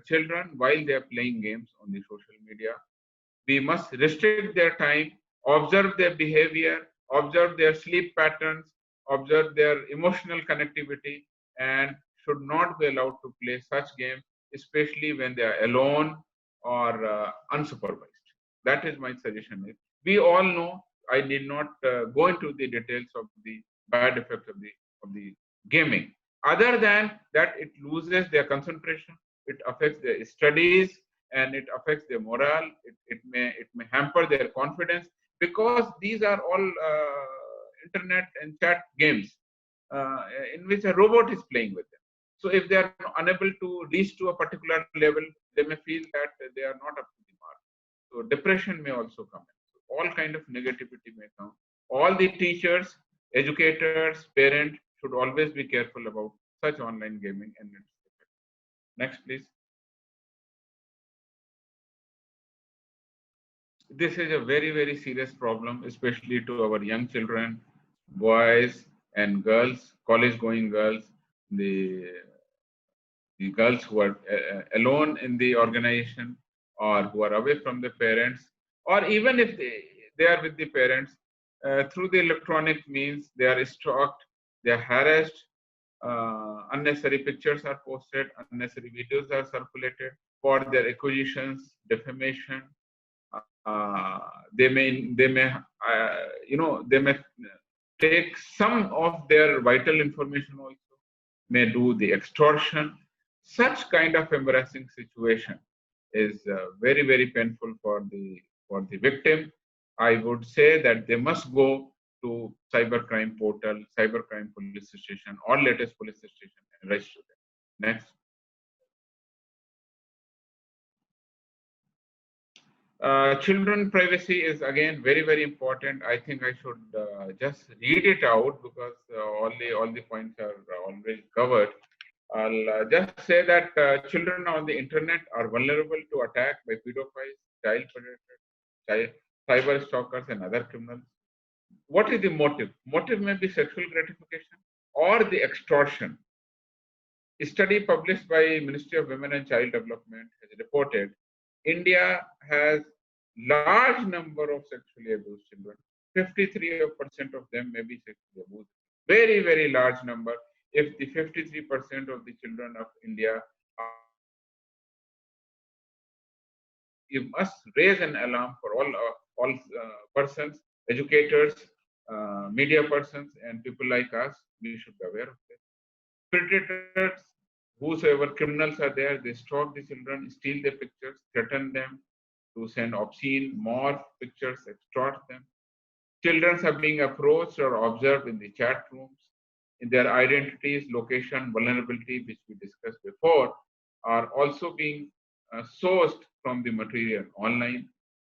children while they are playing games on the social media. We must restrict their time, observe their behavior, observe their sleep patterns, observe their emotional connectivity, and should not be allowed to play such games, especially when they are alone or unsupervised. That is my suggestion. We all know. I need not go into the details of the bad effects of the gaming. Other than that, it loses their concentration. It affects their studies, and it affects their morale. It may hamper their confidence, because these are all internet and chat games. in which a robot is playing with them. So if they are unable to reach to a particular level, they may feel that they are not up to the mark. So depression may also come in. So all kind of negativity may come. All the teachers, educators, parents should always be careful about such online gaming and its effects. Next, please. This is a very, very serious problem, especially to our young children, boys and girls, college-going girls, the the girls who are alone in the organization or who are away from the parents, or even if they are with the parents, through the electronic means, they are stalked, they are harassed, unnecessary pictures are posted, unnecessary videos are circulated for their acquisitions, defamation. They may take some of their vital information also, may do the extortion. Such kind of embarrassing situation is very, very painful for the victim. I would say that they must go to cybercrime portal, cybercrime police station, or latest police station and register them. Next. Children privacy is again very, very important. I think I should just read it out because all the points are already covered. I'll just say that children on the internet are vulnerable to attack by pedophiles, child predators, cyber stalkers, and other criminals. What is the motive? Motive may be sexual gratification or the extortion. A study published by Ministry of Women and Child Development has reported India has large number of sexually abused children. 53% of them may be sexually abused. Very, very large number. If the 53% of the children of India are, you must raise an alarm for all persons, educators, media persons, and people like us. We should be aware of this. Predators, whosoever criminals are there, they stalk the children, steal their pictures, threaten them to send obscene, morph pictures, extort them. Children are being approached or observed in the chat rooms. In their identities, location, vulnerability, which we discussed before, are also being sourced from the material online.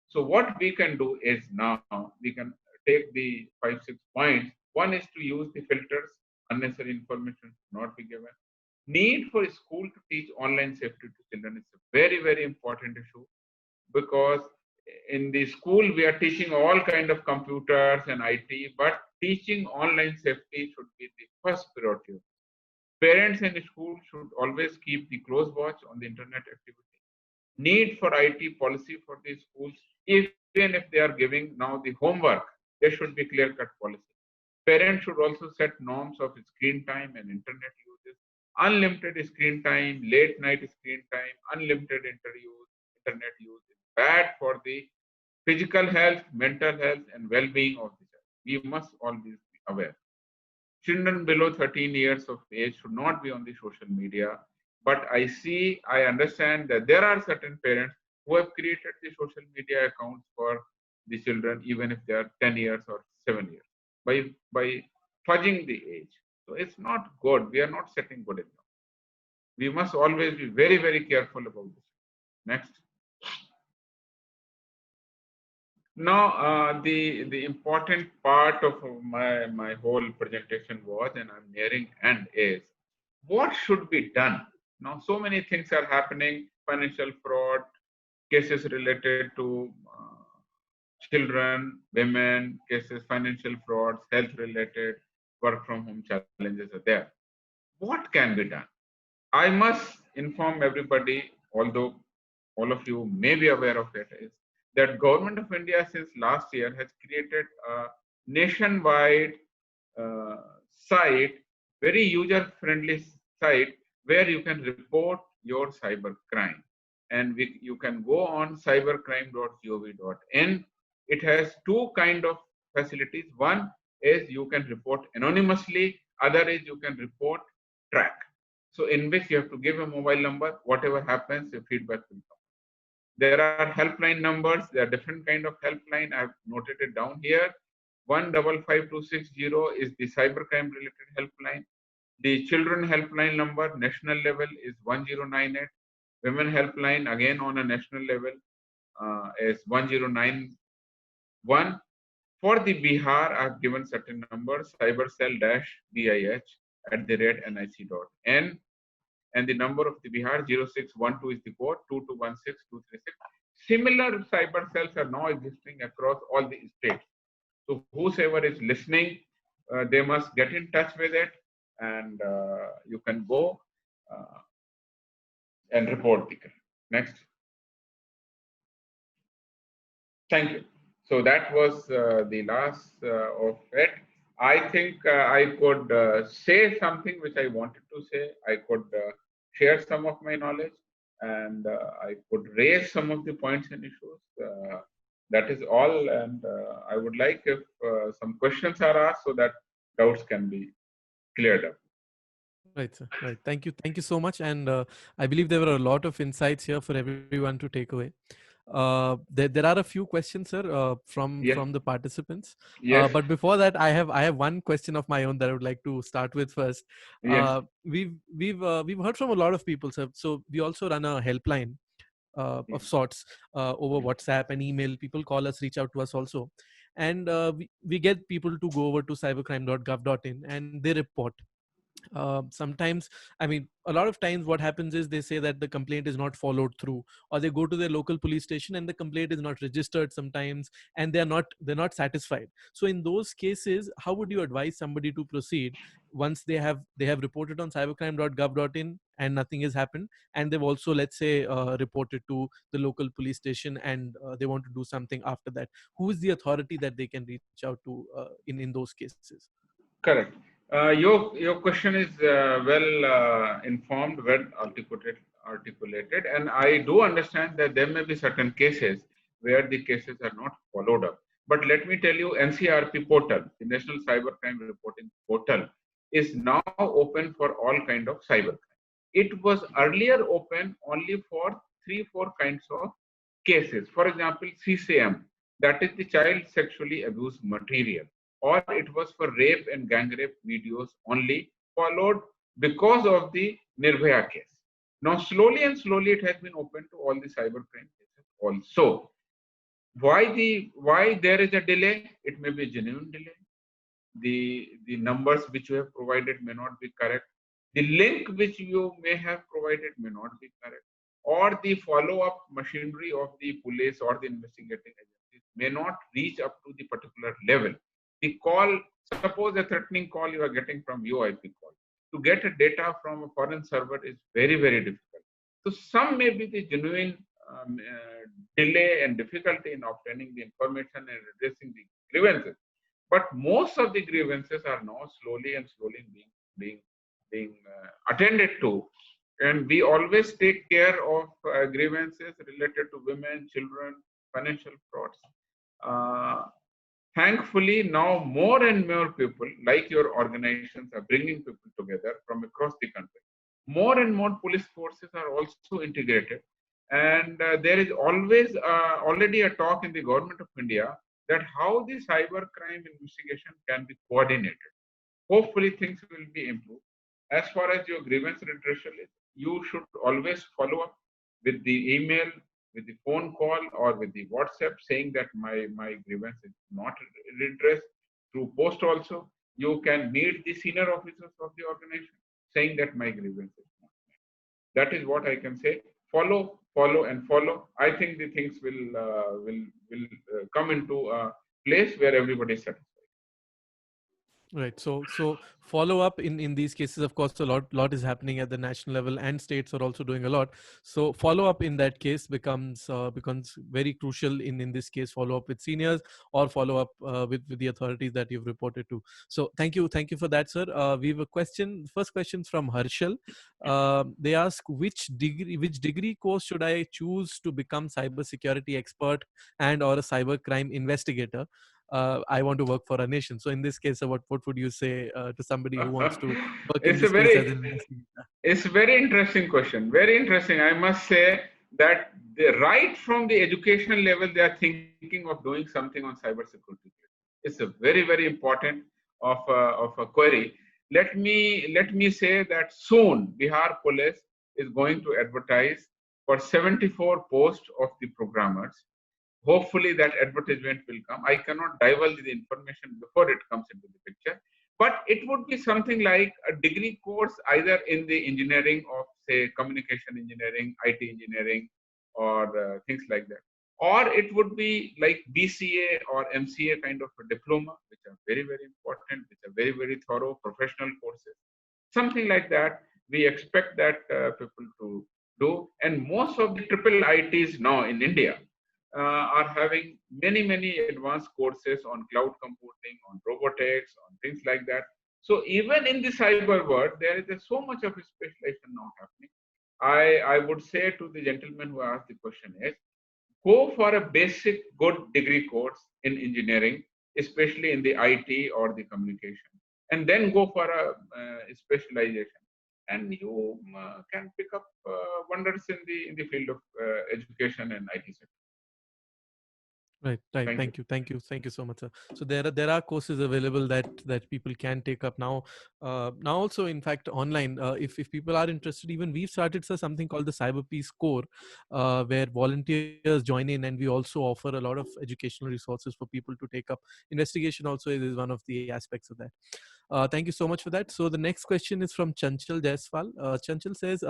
So what we can do is now we can take the 5-6 points. One is to use the filters. Unnecessary information should not be given. Need for school to teach online safety to children is a very, very important issue, because in the school we are teaching all kind of computers and IT, but teaching online safety should be the first priority. Parents and school should always keep the close watch on the internet activity. Need for IT policy for the schools, even if they are giving now the homework, there should be clear-cut policy. Parents should also set norms of screen time and internet uses. Unlimited screen time, late night screen time, unlimited internet use is bad for the physical health, mental health, and well-being of the child. We must always be aware. Children below 13 years of age should not be on the social media. But I understand that there are certain parents who have created the social media accounts for the children, even if they are 10 years or 7 years, by fudging the age. So it's not good. We are not setting good example. We must always be very, very careful about this. Next. Now, the important part of my whole presentation was, and I'm nearing end, is what should be done. Now, so many things are happening: financial fraud, cases related to children, women, cases, financial frauds, health-related, work from home challenges are there. What can be done? I must inform everybody, although all of you may be aware of it, is that Government of India since last year has created a nationwide site, very user-friendly site, where you can report your cyber crime. And you can go on cybercrime.gov.in. It has two kind of facilities. One is you can report anonymously, other is you can report track. So in which you have to give a mobile number, whatever happens, your feedback will come. There are helpline numbers, there are different kind of helpline. I've noted it down here. 155260 is the cybercrime related helpline. The children helpline number, national level, is 1098. Women helpline, again on a national level, is 1091. For the Bihar, I have given certain numbers, cybercell-bih@nic.n, and the number of the Bihar 0612 is the code, 2216236. Similar cyber cells are now existing across all the states. So whosoever is listening, they must get in touch with it, and you can go and report the crime. Next. Thank you. So that was the last of it. I think I could say something which I wanted to say. I could share some of my knowledge, and I could raise some of the points and issues. That is all, and I would like if some questions are asked so that doubts can be cleared up. Right, sir. Right. Thank you. Thank you so much. And I believe there were a lot of insights here for everyone to take away. There are a few questions, sir, from the participants. Yes. But before that, I have one question of my own that I would like to start with first. Yes. We've heard from a lot of people, sir. So we also run a helpline of sorts over WhatsApp and email. People call us, reach out to us also, and we get people to go over to cybercrime.gov.in and they report. Sometimes, I mean, a lot of times what happens is they say that the complaint is not followed through, or they go to their local police station and the complaint is not registered sometimes, and they're not satisfied. So in those cases, how would you advise somebody to proceed once they have reported on cybercrime.gov.in and nothing has happened, and they've also, let's say, reported to the local police station, and they want to do something after that? Who is the authority that they can reach out to in those cases? Correct. Your question is well informed, well articulated, and I do understand that there may be certain cases where the cases are not followed up. But let me tell you, NCRP portal, the National Cybercrime Reporting Portal, is now open for all kind of cybercrime. It was earlier open only for 3-4 kinds of cases. For example, CSAM, that is the child sexually abuse material, or it was for rape and gang rape videos only, followed because of the Nirbhaya case. Now, slowly and slowly, it has been open to all the cybercrime cases also. Why there is a delay? It may be a genuine delay. The numbers which you have provided may not be correct. The link which you may have provided may not be correct, or the follow-up machinery of the police or the investigating agencies may not reach up to the particular level. The call, suppose a threatening call you are getting from UIP call, to get a data from a foreign server is very, very difficult. So some may be the genuine delay and difficulty in obtaining the information and addressing the grievances. But most of the grievances are now slowly and slowly being attended to. And we always take care of grievances related to women, children, financial frauds. Thankfully, now more and more people, like your organizations, are bringing people together from across the country. More and more police forces are also integrated. And there is always already a talk in the government of India that how the cyber crime investigation can be coordinated. Hopefully, things will be improved. As far as your grievance redressal is, you should always follow up with the email, with the phone call, or with the WhatsApp saying that my grievance is not redressed. Through post also, you can meet the senior officers of the organization saying that my grievance is not met. That is what I can say. Follow, and follow. I think the things will come into a place where everybody is satisfied. Right. So follow up in these cases, of course, a lot is happening at the national level, and states are also doing a lot. So follow up in that case becomes very crucial. In this case, follow up with seniors or follow up with the authorities that you've reported to. So thank you for that, sir. We have a question. First question from Harshal. They ask, which degree course should I choose to become cybersecurity expert and or a cybercrime investigator? I want to work for a nation. So in this case, what would you say to somebody who wants to work in this space as an investigator? It's a very interesting question. Very interesting. I must say that right from the educational level, they are thinking of doing something on cybersecurity. It's a very, very important of a query. Let me say that soon Bihar Police is going to advertise for 74 posts of the programmers. Hopefully that advertisement will come. I cannot divulge the information before it comes into the picture, but it would be something like a degree course either in the engineering of, say, communication engineering, IT engineering, or things like that. Or it would be like BCA or MCA kind of a diploma, which are very, very important, which are very, very thorough professional courses. Something like that, we expect that people to do. And most of the triple ITs now in India are having many, many advanced courses on cloud computing, on robotics, on things like that. So even in the cyber world, there is so much of specialization now happening. I would say to the gentleman who asked the question is, go for a basic good degree course in engineering, especially in the IT or the communication, and then go for a specialization, and you can pick up wonders in the field of education and IT sector. Right. Thank you. Thank you. Thank you so much, sir. So there are courses available that people can take up now. Now also, in fact, online. If people are interested, even we've started, sir, something called the Cyber Peace Core, where volunteers join in, and we also offer a lot of educational resources for people to take up. Investigation also is one of the aspects of that. Thank you so much for that. So the next question is from Chanchal Jaiswal. Chanchal says,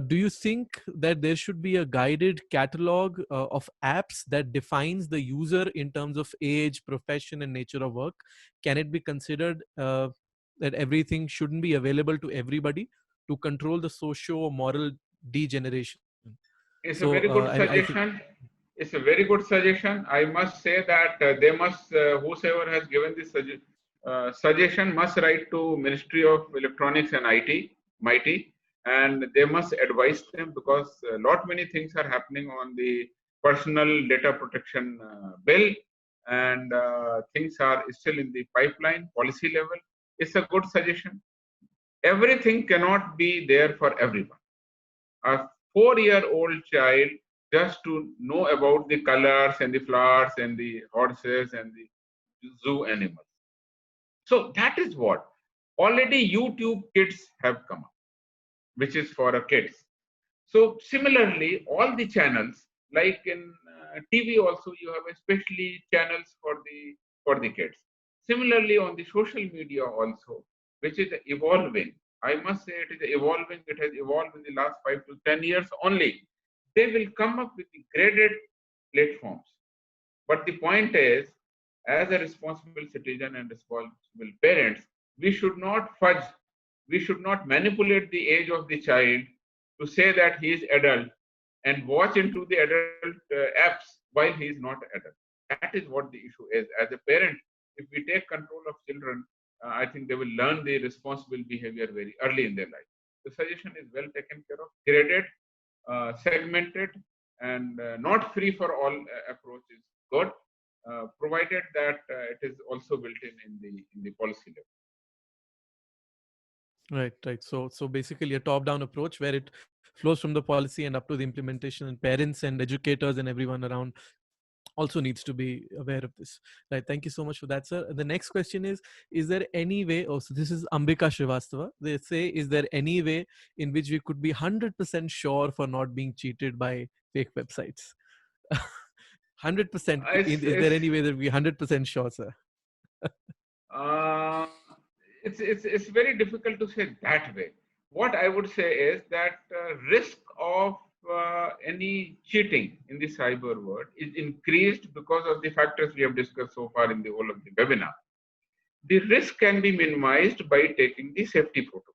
do you think that there should be a guided catalog of apps that defines the user in terms of age, profession, and nature of work? Can it be considered that everything shouldn't be available to everybody to control the socio-moral degeneration? It's a So very good I think suggestion. It's a very good suggestion. I must say that they must, whosoever has given this suggestion must write to Ministry of Electronics and IT, MIT, and they must advise them, because a lot many things are happening on the personal data protection bill, and things are still in the pipeline, policy level. It's a good suggestion. Everything cannot be there for everyone. A 4-year-old child just to know about the colors and the flowers and the horses and the zoo animals. So that is what already YouTube Kids have come up, which is for kids. So similarly, all the channels, like in TV also, you have especially channels for the kids. Similarly, on the social media also, which is evolving. I must say it is evolving. It has evolved in the last 5 to 10 years only. They will come up with the graded platforms. But the point is, as a responsible citizen and responsible parents, we should not fudge, we should not manipulate the age of the child to say that he is adult and watch into the adult apps while he is not adult. That is what the issue is. As a parent, if we take control of children, I think they will learn the responsible behavior very early in their life. The suggestion is well taken care of, graded, segmented, and not free for all approach is good, provided that it is also built in the policy level. Right. So basically a top-down approach where it flows from the policy and up to the implementation, and parents and educators and everyone around also needs to be aware of this. Right. Thank you so much for that, sir. The next question is there any way, oh, so this is Ambika Srivastava. They say, is there any way in which we could be 100% sure for not being cheated by fake websites? 100%. Is there any way that we 100% sure, sir? Uh, it's very difficult to say that way. What I would say is that risk of any cheating in the cyber world is increased because of the factors we have discussed so far in the whole of the webinar. The risk can be minimized by taking the safety protocols.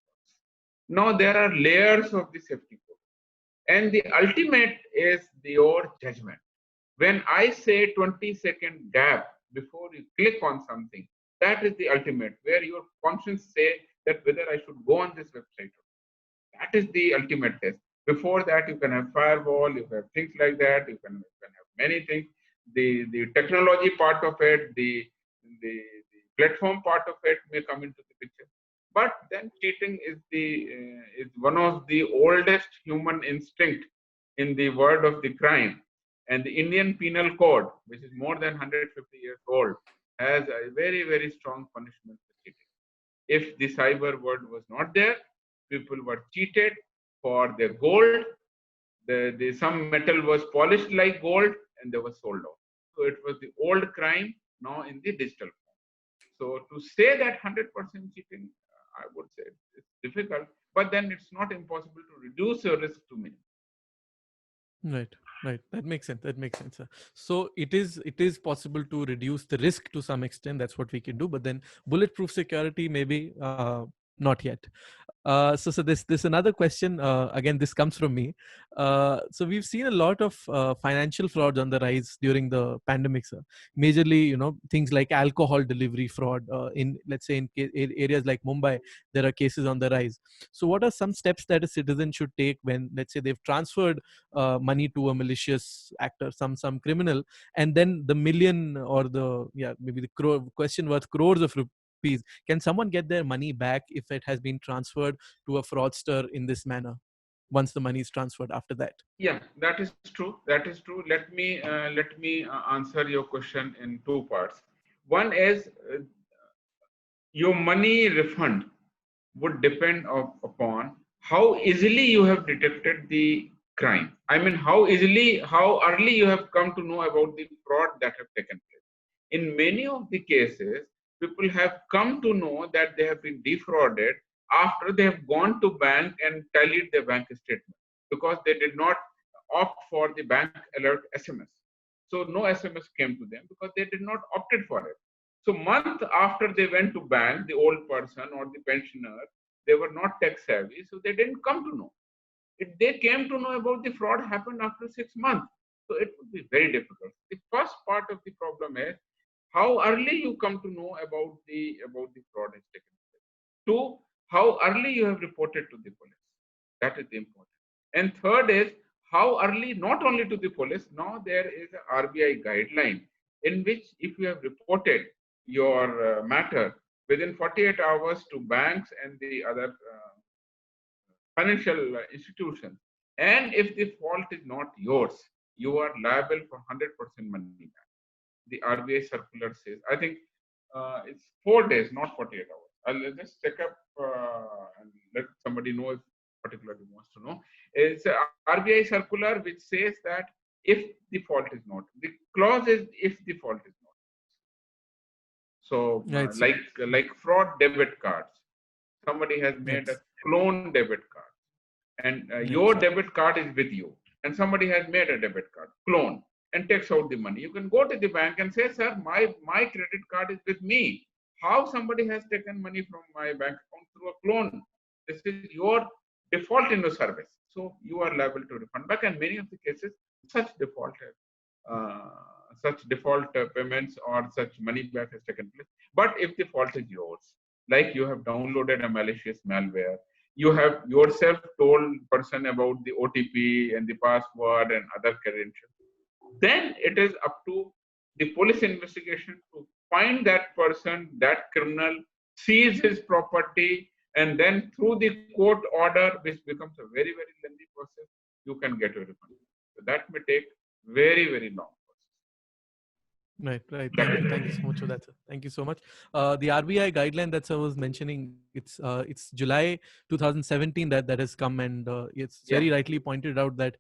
Now there are layers of the safety protocol, and the ultimate is your judgment. When I say 20-second gap before you click on something, that is the ultimate, where your conscience say that whether I should go on this website or not. That is the ultimate test. Before that, you can have firewall, you have things like that, you can have many things. The technology part of it, the platform part of it may come into the picture. But then cheating is one of the oldest human instinct in the world of the crime. And the Indian Penal Code, which is more than 150 years old, has a very, very strong punishment for cheating. If the cyber world was not there, people were cheated for their gold. Some metal was polished like gold and they were sold off. So it was the old crime now in the digital form. So to say that 100% cheating, I would say it's difficult, but then it's not impossible to reduce your risk to minimum. Right, right. That makes sense. That makes sense, sir. So it is possible to reduce the risk to some extent. That's what we can do. But then bulletproof security, maybe not yet. So this another question. Again, this comes from me. So we've seen a lot of financial frauds on the rise during the pandemic, sir. Majorly, things like alcohol delivery fraud. In, let's say, in areas like Mumbai, there are cases on the rise. So what are some steps that a citizen should take when, let's say, they've transferred money to a malicious actor, some criminal, and then the million or the, yeah, maybe the question worth crores of rupees, can someone get their money back if it has been transferred to a fraudster in this manner once the money is transferred after that? Yeah, that is true. That is true. Let me answer your question in two parts. One is your money refund would depend upon how easily you have detected the crime. I mean, how early you have come to know about the fraud that have taken place. In many of the cases, people have come to know that they have been defrauded after they have gone to bank and tallied their bank statement because they did not opt for the bank alert SMS. So no SMS came to them because they did not opted for it. So month after they went to bank, the old person or the pensioner, they were not tech savvy, so they didn't come to know. If they came to know about the fraud happened after 6 months, so it would be very difficult. The first part of the problem is how early you come to know about the fraud has taken place. Two, how early you have reported to the police. That is the important. And third is how early, not only to the police, now there is a RBI guideline in which if you have reported your matter within 48 hours to banks and the other financial institutions, and if the fault is not yours, you are liable for 100% money back. The RBI circular says, I think it's 4 days, not 48 hours. I'll just check up and let somebody know if particularly wants to know. It's a RBI circular which says that if the fault is not, the clause is if the fault is not. So Right, like fraud debit cards, somebody has made yes, a clone debit card, and yes, your debit card is with you, and somebody has made a debit card clone and takes out the money. You can go to the bank and say, sir, my credit card is with me. How somebody has taken money from my bank account through a clone? This is your default in the service, so you are liable to refund back. And many of the cases, such default uh, payments or such money back has taken place. But if the fault is yours, like you have downloaded a malicious malware, you have yourself told person about the OTP and the password and other credentials, then it is up to the police investigation to find that person, that criminal, seize his property, and then through the court order, which becomes a very, very lengthy process, you can get a refund. So that may take very, very long. right, right. That is Thank you so much for that, sir. Thank you so much. The RBI guideline that I was mentioning, it's July 2017 that has come, and it's yeah. very rightly pointed out that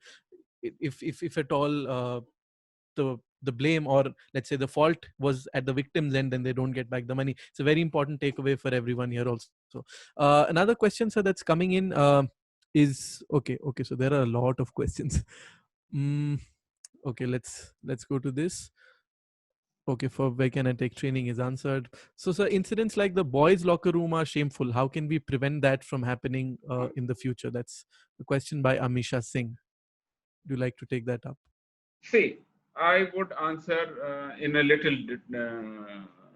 if at all the blame, or let's say the fault, was at the victim's end, then they don't get back the money. It's a very important takeaway for everyone here also. Another question, sir, that's coming in is, okay, so there are a lot of questions. Okay, let's go to this. Okay, for where can I take training is answered. So, sir, incidents like the boys' locker room are shameful. How can we prevent that from happening in the future? That's a question by Amisha Singh. Do you like to take that up? See, I would answer in a little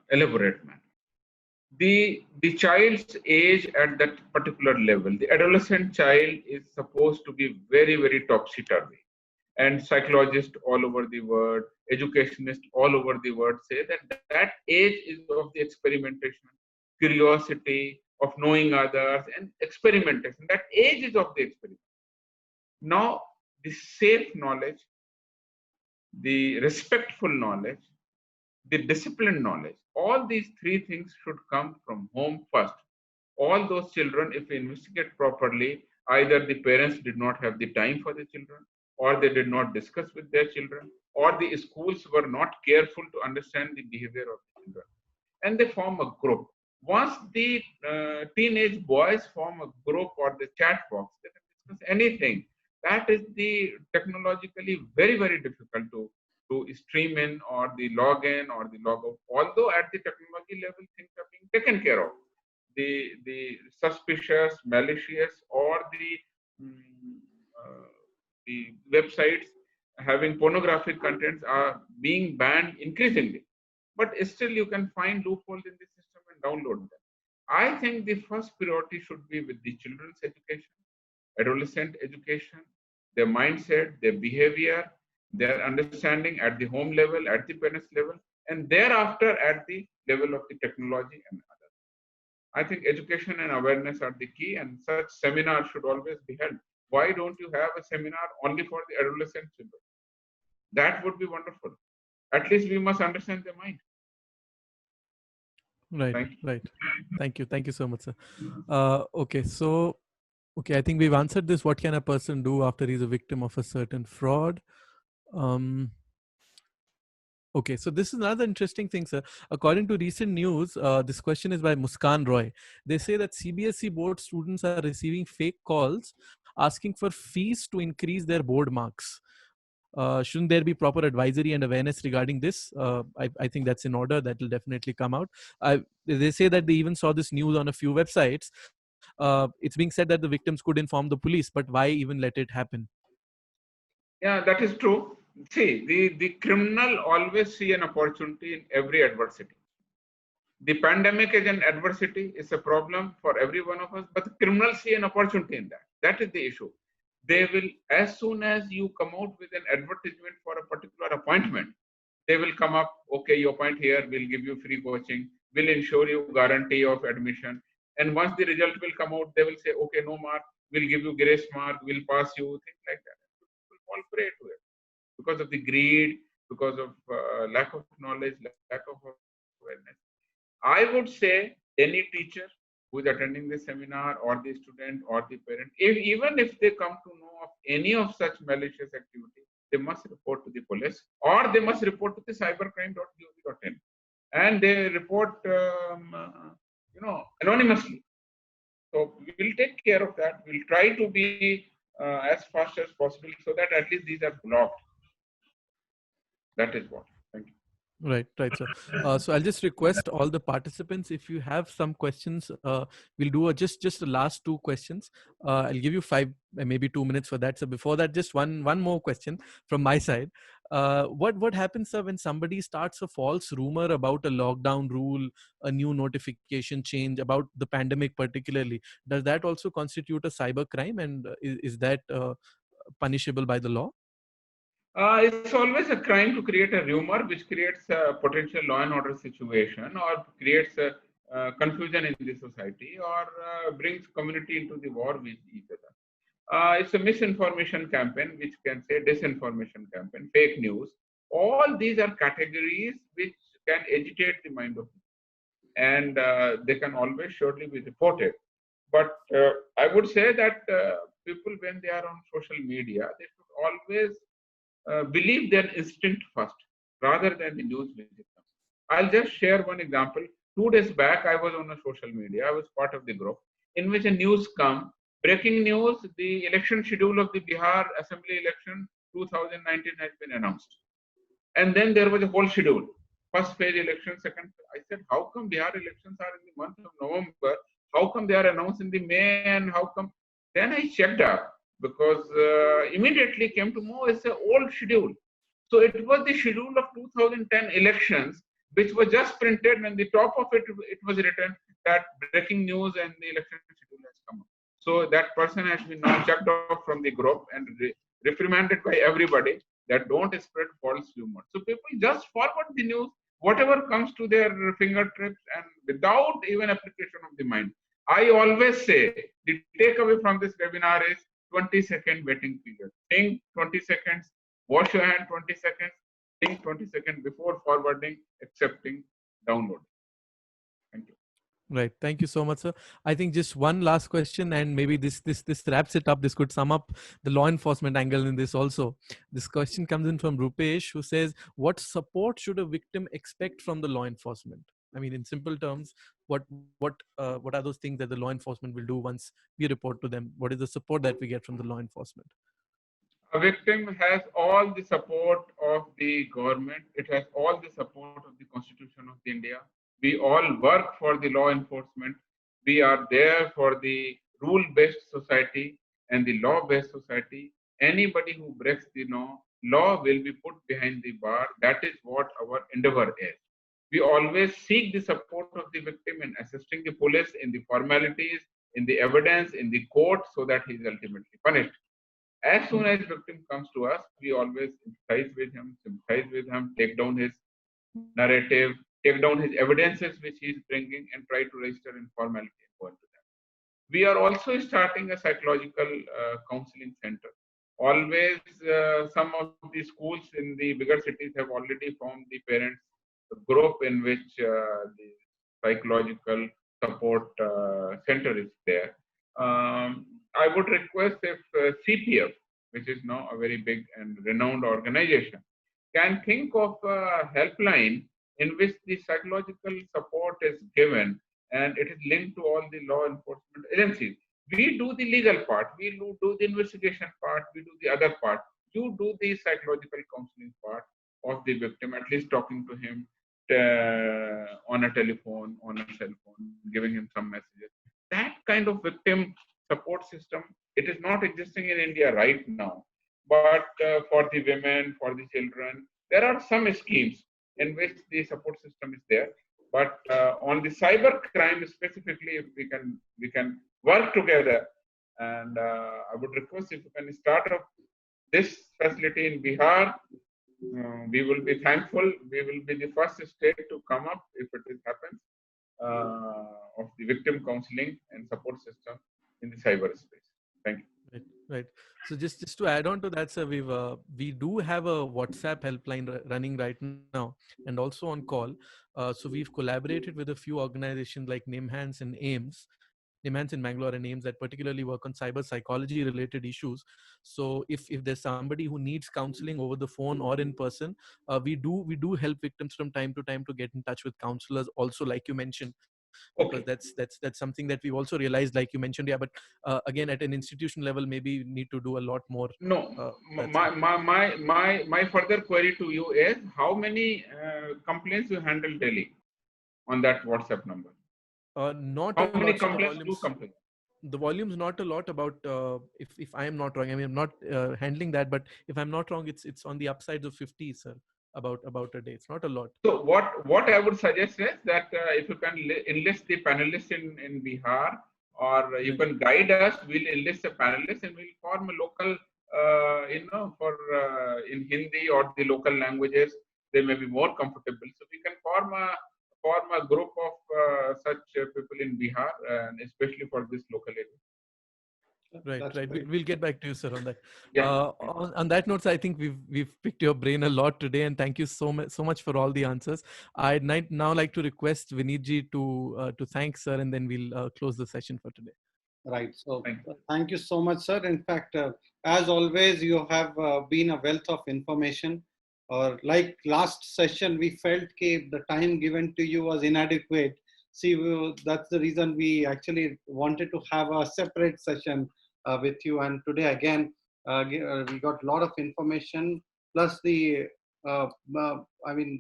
elaborate manner. The child's age at that particular level, the adolescent child is supposed to be very, very topsy-turvy. And psychologists all over the world, educationists all over the world say that that age is of the experimentation, curiosity, of knowing others, and experimentation. That age is of the experiment. Now, the safe knowledge, the respectful knowledge, the discipline knowledge. All these three things should come from home first. All those children, if we investigate properly, either the parents did not have the time for the children, or they did not discuss with their children, or the schools were not careful to understand the behavior of the children. And they form a group. Once the teenage boys form a group or the chat box, they can discuss anything. That is the technologically very, very difficult to stream in or the log in or the log out. Although at the technology level, things are being taken care of. The suspicious, malicious, or the websites having pornographic contents are being banned increasingly. But still, you can find loopholes in the system and download them. I think the first priority should be with the children's education, adolescent education, their mindset, their behavior, their understanding at the home level, at the parents level, and thereafter at the level of the technology and others. I think education and awareness are the key, and such seminars should always be held. Why don't you have a seminar only for the adolescent children? That would be wonderful. At least we must understand their mind. Right, Thank you. right. Thank you so much, sir. Okay, so I think we've answered this. What can a person do after he's a victim of a certain fraud? Okay, so this is another interesting thing, sir. According to recent news, this question is by Muskan Roy. They say that CBSE board students are receiving fake calls asking for fees to increase their board marks. Shouldn't there be proper advisory and awareness regarding this? I think that's in order. That will definitely come out. They say that they even saw this news on a few websites. It's being said that the victims could inform the police, but why even let it happen? Yeah, that is true. See, the criminal always see an opportunity in every adversity. The pandemic is an adversity, it's a problem for every one of us, but the criminals see an opportunity in that. That is the issue. They will, as soon as you come out with an advertisement for a particular appointment, they will come up, okay, you appoint here, we'll give you free coaching, we'll ensure you guarantee of admission. And once the result will come out, they will say, okay, no mark, we'll give you grace mark, we'll pass you, things like that. People fall prey to it because of the greed, because of lack of knowledge, lack of awareness. I would say any teacher who is attending the seminar or the student or the parent, even if they come to know of any of such malicious activity, they must report to the police or they must report to the cybercrime.gov.in and they report, anonymously. So we will take care of that. We'll try to be as fast as possible so that at least these are blocked. That is what. Thank you. Right, sir. So I'll just request all the participants, if you have some questions, we'll do just the last two questions. I'll give you 5, maybe 2 minutes for that. So before that, just one more question from my side. What happens, sir, when somebody starts a false rumor about a lockdown rule, a new notification change about the pandemic particularly? Does that also constitute a cyber crime, and is that punishable by the law? It's always a crime to create a rumor which creates a potential law and order situation or creates a confusion in the society or brings community into the war with each other. It's a misinformation campaign, which can say disinformation campaign, fake news. All these are categories which can agitate the mind of people, and they can always surely be reported. But I would say that people, when they are on social media, they should always believe their instinct first rather than the news visit them. I'll just share one example. 2 days back, I was on a social media. I was part of the group in which a news come. Breaking news, the election schedule of the Bihar Assembly election 2019 has been announced. And then there was a whole schedule. First phase election, second. I said, how come Bihar elections are in the month of November? How come they are announced in the May? And how come? Then I checked up because immediately came to know it's an old schedule. So it was the schedule of 2010 elections, which was just printed, and the top of it, it was written that breaking news and the election schedule has come up. So that person has been now checked off from the group and reprimanded by everybody that don't spread false rumors. So people just forward the news, whatever comes to their fingertips, and without even application of the mind. I always say the takeaway from this webinar is 20-second waiting period. Think 20 seconds, wash your hand 20 seconds, think 20 seconds before forwarding, accepting, downloading. Thank you. Right. Thank you so much, sir. I think just one last question, and maybe this wraps it up. This could sum up the law enforcement angle in this also. This question comes in from Rupesh, who says, "What support should a victim expect from the law enforcement?" I mean, in simple terms, what are those things that the law enforcement will do once we report to them? What is the support that we get from the law enforcement? A victim has all the support of the government. It has all the support of the Constitution of India. We all work for the law enforcement. We are there for the rule-based society and the law-based society. Anybody who breaks the law will be put behind the bar. That is what our endeavor is. We always seek the support of the victim in assisting the police in the formalities, in the evidence, in the court, so that he is ultimately punished. As soon as victim comes to us, we always sympathize with him, take down his narrative, take down his evidences which he is bringing, and try to register in formality and go into that. We are also starting a psychological counseling center. Always, some of the schools in the bigger cities have already formed the parents group in which the psychological support center is there. I would request if CPF, which is now a very big and renowned organization, can think of a helpline in which the psychological support is given and it is linked to all the law enforcement agencies. We do the legal part, we do the investigation part, we do the other part. You do the psychological counseling part of the victim, at least talking to him on a telephone, on a cell phone, giving him some messages. That kind of victim support system, it is not existing in India right now. But for the women, for the children, there are some schemes in which the support system is there. But on the cyber crime specifically, if we can work together. And I would request if you can start up this facility in Bihar. We will be thankful. We will be the first state to come up if it happens of the victim counseling and support system in the cyberspace. Thank you. Right. So just to add on to that, sir, we do have a WhatsApp helpline running right now, and also on call. So we've collaborated with a few organizations like NIMHANS and AIMS. NIMHANS in Bangalore and AIMS that particularly work on cyber psychology related issues. So if there's somebody who needs counseling over the phone or in person, we do help victims from time to time to get in touch with counselors. Also, like you mentioned, because Okay. that's something that we've also realized, like you mentioned, yeah. But again, at an institution level, maybe we need to do a lot more. No, That's my further query to you is how many complaints you handle daily on that WhatsApp number? Not How a many lot. So the complaints do volumes, complain? the volume's not a lot. About if I am not wrong, I mean, I'm not handling that, but if I'm not wrong, it's on the upsides of 50, sir. About a day. It's not a lot. So what I would suggest is that if you can enlist the panelists in Bihar, or you Right. can guide us, we'll enlist a panelist and we'll form a local, for in Hindi or the local languages, they may be more comfortable. So we can form a group of such people in Bihar, and especially for this local area. Right. That's Right. great. We'll get back to you, sir, on that. Yeah. On that note, I think we've picked your brain a lot today, and thank you so much for all the answers. I'd now like to request Vineetji to thank sir, and then we'll close the session for today. Right. So Thank you. thank you so much, sir. In fact, as always, you have been a wealth of information. Or like last session, we felt that the time given to you was inadequate. See, that's the reason we actually wanted to have a separate session with you. And today again, we got a lot of information plus the, uh, uh, I mean,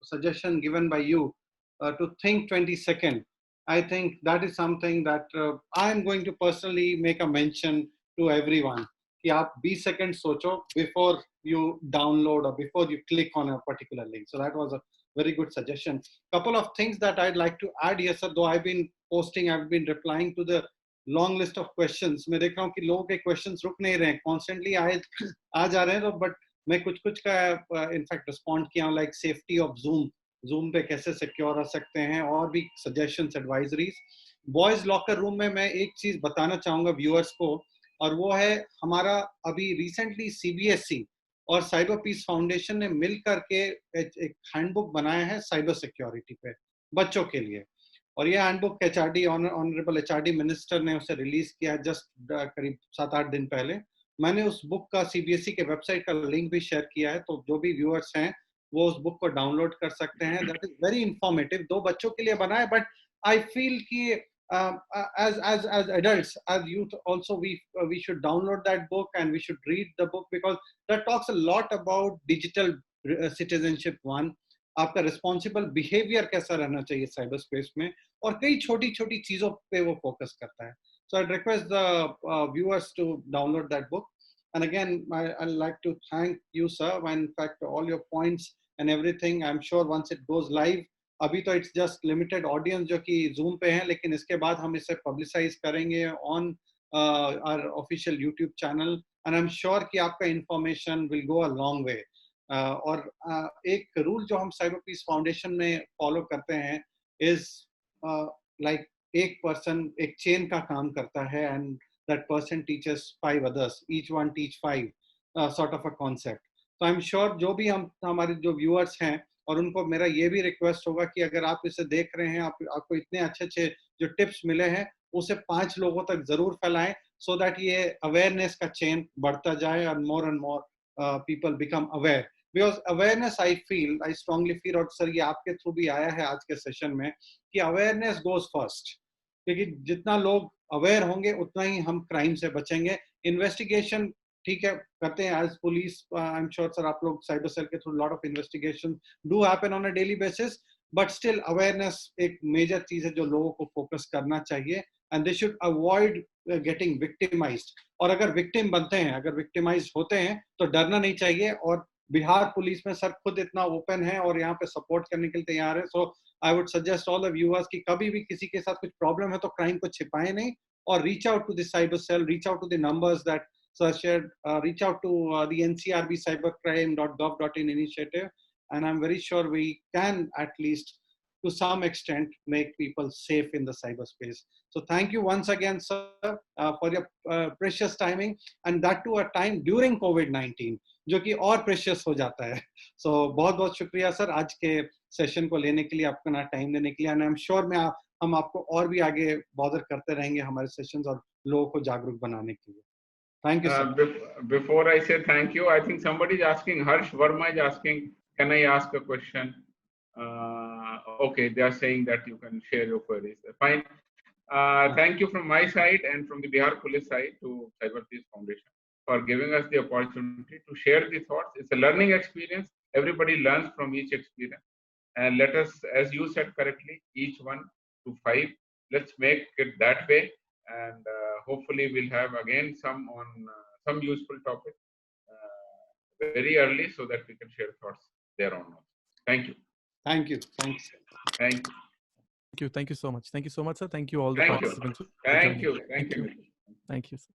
suggestion given by you to think 20 seconds. I think that is something that I am going to personally make a mention to everyone. कि आप 20 seconds सोचो before you download or before you click on a particular link. So that was a very good suggestion. Couple of things that I'd like to add here, sir. Though I've been replying to the long list of questions. मैं देख रहा हूँ कि लोगों के questions रुक नहीं रहे हैं. Constantly आ जा रहे हैं. But मैं कुछ का in fact respond किया हूँ, like safety of Zoom पे कैसे सिक्योर हो सकते हैं, और भी suggestions advisories. Boys locker room में मैं एक चीज बताना चाहूंगा व्यूअर्स को, और वो है हमारा अभी रिसेंटली CBSE और साइबर पीस फाउंडेशन ने मिल करके एक हैंडबुक बनाया है साइबर सिक्योरिटी पे बच्चों के लिए। और ये handbook HRD honourable HRD minister ने उसे रिलीज किया जस्ट करीब 7-8 दिन पहले। मैंने उस बुक का सीबीएसई के वेबसाइट का लिंक भी शेयर किया है, तो जो भी व्यूअर्स हैं वो उस बुक को डाउनलोड कर सकते हैं। That is very informative. 2 बच्चों के लिए बना है, बट आई फील कि as adults, as youth also, we should download that book and we should read the book, because that talks a lot about digital citizenship one, आपका responsible behaviour कैसा रहना चाहिए साइबर स्पेस में, और कई छोटी छोटी चीजों पे वो फोकस करता है। So I request the viewers to download that book. And again I like to thank you sir, in fact all your points and everything, I am sure once it goes live, अभी तो it's just limited audience जो कि zoom पे है, लेकिन इसके बाद हम इसे पब्लिसाइज करेंगे on our official YouTube channel, and I am sure कि आपका information will go a long way. और एक रूल जो हम साइबर पीस फाउंडेशन में फॉलो करते हैं इज लाइक एक पर्सन एक चेन का काम करता है, and that person teaches 5 others, each one teach 5 sort of a concept. तो आई एम श्योर जो भी हमारे जो व्यूअर्स हैं, और उनको मेरा ये भी रिक्वेस्ट होगा कि अगर आप इसे देख रहे हैं, आपको इतने अच्छे अच्छे जो टिप्स मिले हैं उसे 5 लोगों तक जरूर फैलाएं, सो दैट ये अवेयरनेस का चेन बढ़ता जाए और more people become aware. Because awareness I strongly feel, और सर ये आपके थ्रू भी आया है आज के सेशन में, कि अवेयरनेस गोज फर्स्ट, क्योंकि जितना लोग अवेयर होंगे उतना ही हम क्राइम से बचेंगे। इन्वेस्टिगेशन ठीक है करते हैं as police, I am sure sir आप लोग साइबर सेल के through lot of investigation do happen on a daily basis, but still awareness एक मेजर चीज है जो लोगों को फोकस करना चाहिए, and they should avoid getting victimised. और अगर विक्टिम बनते हैं, अगर विक्टिमाइज्ड होते हैं तो डरना नहीं चाहिए। और बिहार पुलिस में सर खुद इतना ओपन है और यहाँ पे सपोर्ट करने के लिए तैयार है। So I would suggest all the viewers कि कभी भी किसी के साथ कुछ प्रॉब्लम है तो क्राइम को छिपाए नहीं, और reach out to the cyber cell, reach out to the numbers that sir shared, reach out to the NCRB cybercrime.gov.in initiative, and I'm very sure we can at least to some extent make people safe in the cyberspace. So thank you once again sir for your precious timing, and that to a time during COVID-19 जो कि और precious हो जाता है। So बहुत बहुत शुक्रिया sir आज के सेशन को लेने के लिए, आपका ना टाइम देने के लिए, and I'm sure हम आपको और भी आगे बॉदर करते रहेंगे हमारे सेशंस और लोगों को जागरूक बनाने के लिए। Thank you, sir. Before I say thank you, I think somebody is asking, Harsh Verma is asking, can I ask a question? Okay, they are saying that you can share your queries. Fine. Thank you from my side and from the Bihar Police side to Cyber Peace Foundation for giving us the opportunity to share the thoughts. It's a learning experience. Everybody learns from each experience. And let us, as you said correctly, each 1 to 5. Let's make it that way. And hopefully we'll have again some useful topic very early, so that we can share thoughts there on. Thank you. Thank you. Thanks. Thank you. Thank you so much. Thank you so much, sir. Thank you all the Thank participants. You. Thank you. Thank you. Thank you. Sir.